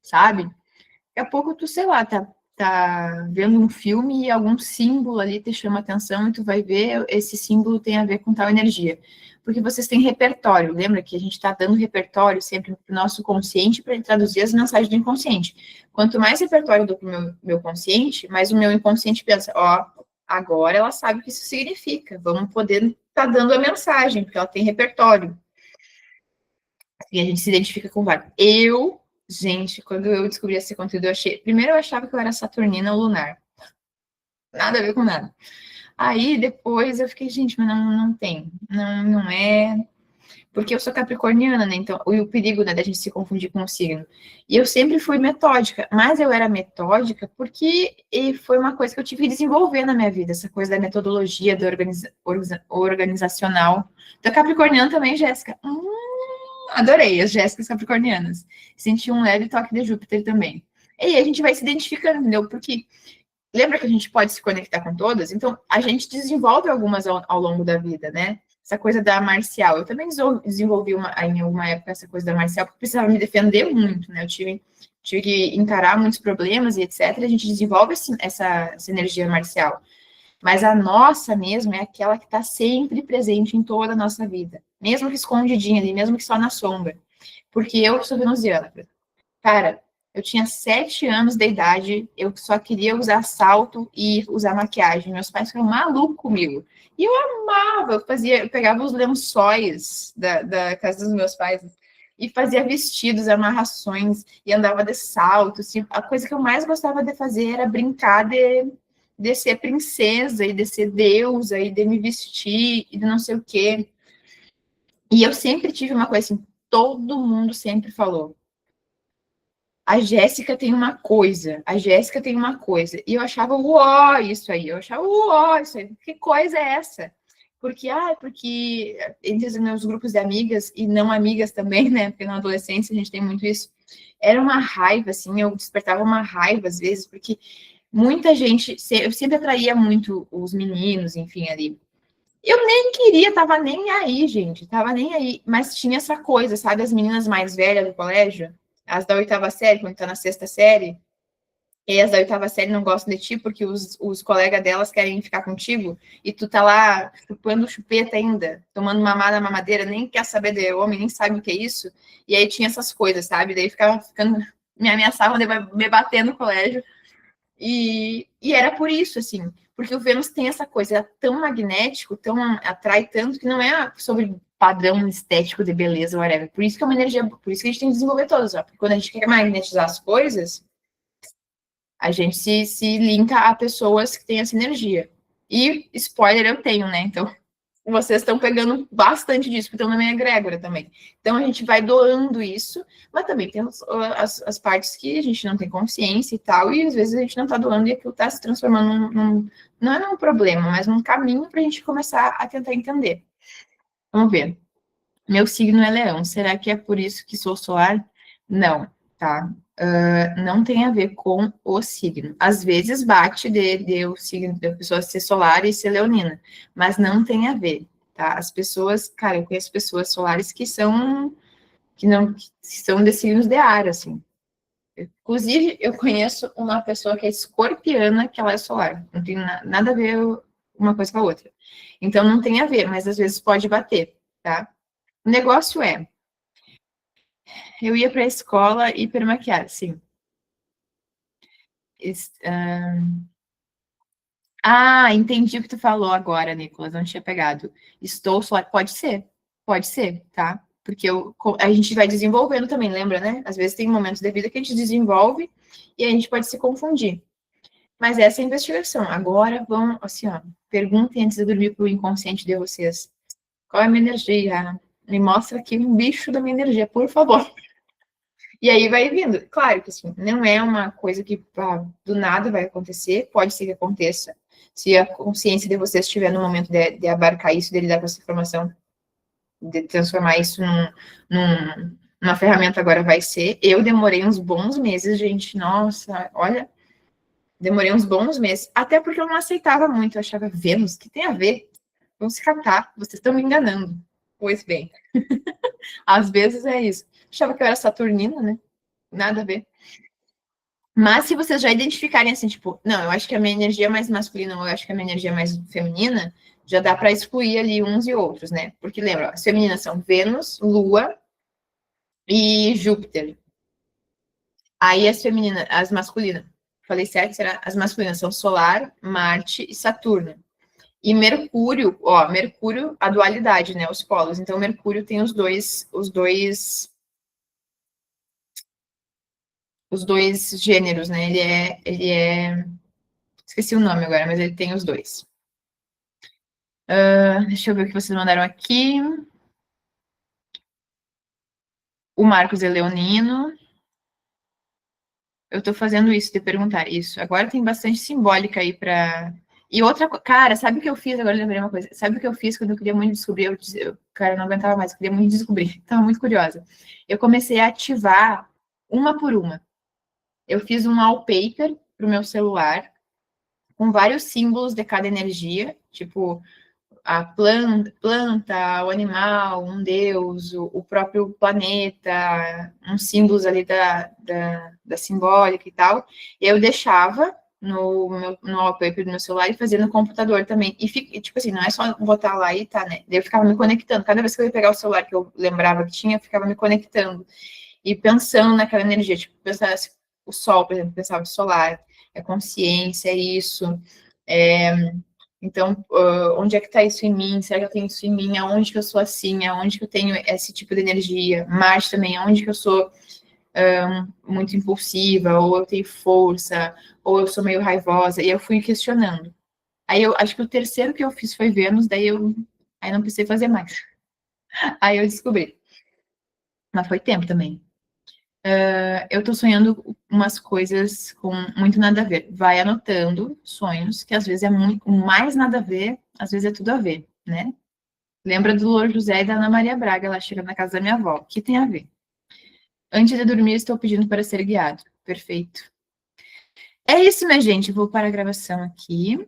Sabe? Daqui a pouco tu, sei lá, tá tá vendo um filme e algum símbolo ali te chama atenção e tu vai ver, esse símbolo tem a ver com tal energia. Porque vocês têm repertório, lembra que a gente está dando repertório sempre para o nosso consciente para ele traduzir as mensagens do inconsciente. Quanto mais repertório eu dou para o meu consciente, mais o meu inconsciente pensa, ó, agora ela sabe o que isso significa, vamos poder estar dando a mensagem, porque ela tem repertório. E a gente se identifica com vários. Gente, quando eu descobri esse conteúdo, eu achei. Primeiro eu achava que eu era saturnina ou lunar. Nada a ver com nada. Aí depois eu fiquei, gente, mas não tem. Não é. Porque eu sou capricorniana, né? Então, o perigo, né, da gente se confundir com o signo. E eu sempre fui metódica, mas eu era metódica porque foi uma coisa que eu tive que desenvolver na minha vida, essa coisa da metodologia, do organizacional. Então, capricorniana também, Jéssica. Adorei as Jéssicas capricornianas. Senti um leve toque de Júpiter também. E aí a gente vai se identificando, entendeu? Porque lembra que a gente pode se conectar com todas? Então, a gente desenvolve algumas ao longo da vida, né? Essa coisa da marcial. Eu também desenvolvi em alguma época essa coisa da marcial, porque precisava me defender muito, né? Eu tive que encarar muitos problemas e etc. A gente desenvolve essa energia marcial. Mas a nossa mesmo é aquela que está sempre presente em toda a nossa vida. Mesmo que escondidinha ali, mesmo que só na sombra. Porque eu sou venusiana. Cara, eu tinha 7 anos de idade, eu só queria usar salto e usar maquiagem. Meus pais ficaram malucos comigo. E eu amava, eu pegava os lençóis da casa dos meus pais e fazia vestidos, amarrações, e andava de salto. Assim, a coisa que eu mais gostava de fazer era brincar de ser princesa, e de ser deusa, e de me vestir, e de não sei o quê. E eu sempre tive uma coisa assim, todo mundo sempre falou, a Jéssica tem uma coisa, a Jéssica tem uma coisa. E eu achava, uó, isso aí. Eu achava, uó, isso aí. Que coisa é essa? Porque entre os meus grupos de amigas e não amigas também, né? Porque na adolescência a gente tem muito isso. Era uma raiva, assim, eu despertava uma raiva às vezes, porque muita gente, eu sempre atraía muito os meninos, enfim, ali. Eu nem queria, tava nem aí, gente, tava nem aí. Mas tinha essa coisa, sabe? As meninas mais velhas do colégio, as da 8ª série, quando tá na 6ª série, e as da 8ª série não gostam de ti porque os colegas delas querem ficar contigo, e tu tá lá chupando chupeta ainda, tomando mamada na mamadeira, nem quer saber de homem, nem sabe o que é isso. E aí tinha essas coisas, sabe? Daí me ameaçavam de me bater no colégio. E era por isso, assim, porque o Vênus tem essa coisa, é tão magnético, tão atrai tanto, que não é sobre padrão estético de beleza, whatever. Por isso que é uma energia, por isso que a gente tem que desenvolver todas, ó. Porque quando a gente quer magnetizar as coisas, a gente se linka a pessoas que têm essa energia. E, spoiler, eu tenho, né? Então, vocês estão pegando bastante disso, porque estão na minha egrégora também. Então, a gente vai doando isso, mas também tem as partes que a gente não tem consciência e tal, e às vezes a gente não está doando e aquilo está se transformando não é num problema, mas num caminho para a gente começar a tentar entender. Vamos ver. Meu signo é leão. Será que é por isso que sou solar? Não, tá? Não tem a ver com o signo. Às vezes bate de o signo da pessoa ser solar e ser leonina, mas não tem a ver, tá? As pessoas, cara, eu conheço pessoas solares que não, que são de signos de ar, assim. Inclusive, eu conheço uma pessoa que é escorpiana, que ela é solar. Não tem nada a ver uma coisa com a outra. Então, não tem a ver, mas às vezes pode bater, tá? O negócio é, eu ia para a escola hipermaquiada, sim. Entendi o que tu falou agora, Nicolas, não tinha pegado. Estou só, pode ser, tá? Porque a gente vai desenvolvendo também, lembra, né? Às vezes tem momentos da vida que a gente desenvolve e a gente pode se confundir. Mas essa é a investigação. Agora vão, assim, ó, perguntem antes de dormir para o inconsciente de vocês. Qual é a minha energia? Me mostra aqui um bicho da minha energia, por favor. E aí vai vindo. Claro que assim, não é uma coisa que do nada vai acontecer, pode ser que aconteça. Se a consciência de vocês estiver no momento de abarcar isso, de lidar com essa informação, de transformar isso numa ferramenta, agora vai ser. Eu demorei uns bons meses, gente. Nossa, olha, demorei uns bons meses. Até porque eu não aceitava muito. Eu achava, Vênus, que tem a ver? Vamos se catar, vocês estão me enganando. Pois bem, às vezes é isso. Achava que eu era saturnina, né? Nada a ver. Mas se vocês já identificarem assim, tipo, não, eu acho que a minha energia é mais masculina, ou eu acho que a minha energia é mais feminina, já dá para excluir ali uns e outros, né? Porque lembra, as femininas são Vênus, Lua e Júpiter. Aí as femininas, as masculinas, falei certo? Será? As masculinas são Solar, Marte e Saturno. E Mercúrio, ó, Mercúrio, a dualidade, né? Os polos. Então, Mercúrio tem os dois gêneros, né? Esqueci o nome agora, mas ele tem os dois. Deixa eu ver o que vocês mandaram aqui. O Marcos é leonino. Eu tô fazendo isso, de perguntar isso. Agora tem bastante simbólica aí para. E outra coisa, cara, sabe o que eu fiz? Agora eu lembrei uma coisa. Sabe o que eu fiz quando eu queria muito descobrir? Cara, eu não aguentava mais, eu queria muito descobrir. Tava muito curiosa. Eu comecei a ativar uma por uma. Eu fiz um wallpaper pro meu celular com vários símbolos de cada energia, tipo a planta, o animal, um deus, o próprio planeta, uns símbolos ali da simbólica e tal. E eu deixava no wallpaper do meu celular e fazia no computador também. E, tipo assim, não é só botar lá e tá, né? Daí eu ficava me conectando. Cada vez que eu ia pegar o celular que eu lembrava que tinha, eu ficava me conectando. E pensando naquela energia, tipo, pensar o sol, por exemplo, pensava o solar, é consciência, é isso. Então, onde é que está isso em mim? Será que eu tenho isso em mim? Aonde que eu sou assim? Aonde que eu tenho esse tipo de energia? Marte também, aonde que eu sou muito impulsiva? Ou eu tenho força? Ou eu sou meio raivosa? E eu fui questionando. Aí eu acho que o terceiro que eu fiz foi Vênus, aí não precisei fazer mais. Aí eu descobri. Mas foi tempo também. Eu tô sonhando umas coisas com muito nada a ver. Vai anotando sonhos, que às vezes é muito mais nada a ver, às vezes é tudo a ver, né? Lembra do Louro José e da Ana Maria Braga, lá chegando na casa da minha avó. O que tem a ver? Antes de dormir, estou pedindo para ser guiado. Perfeito. É isso, minha gente. Vou para a gravação aqui.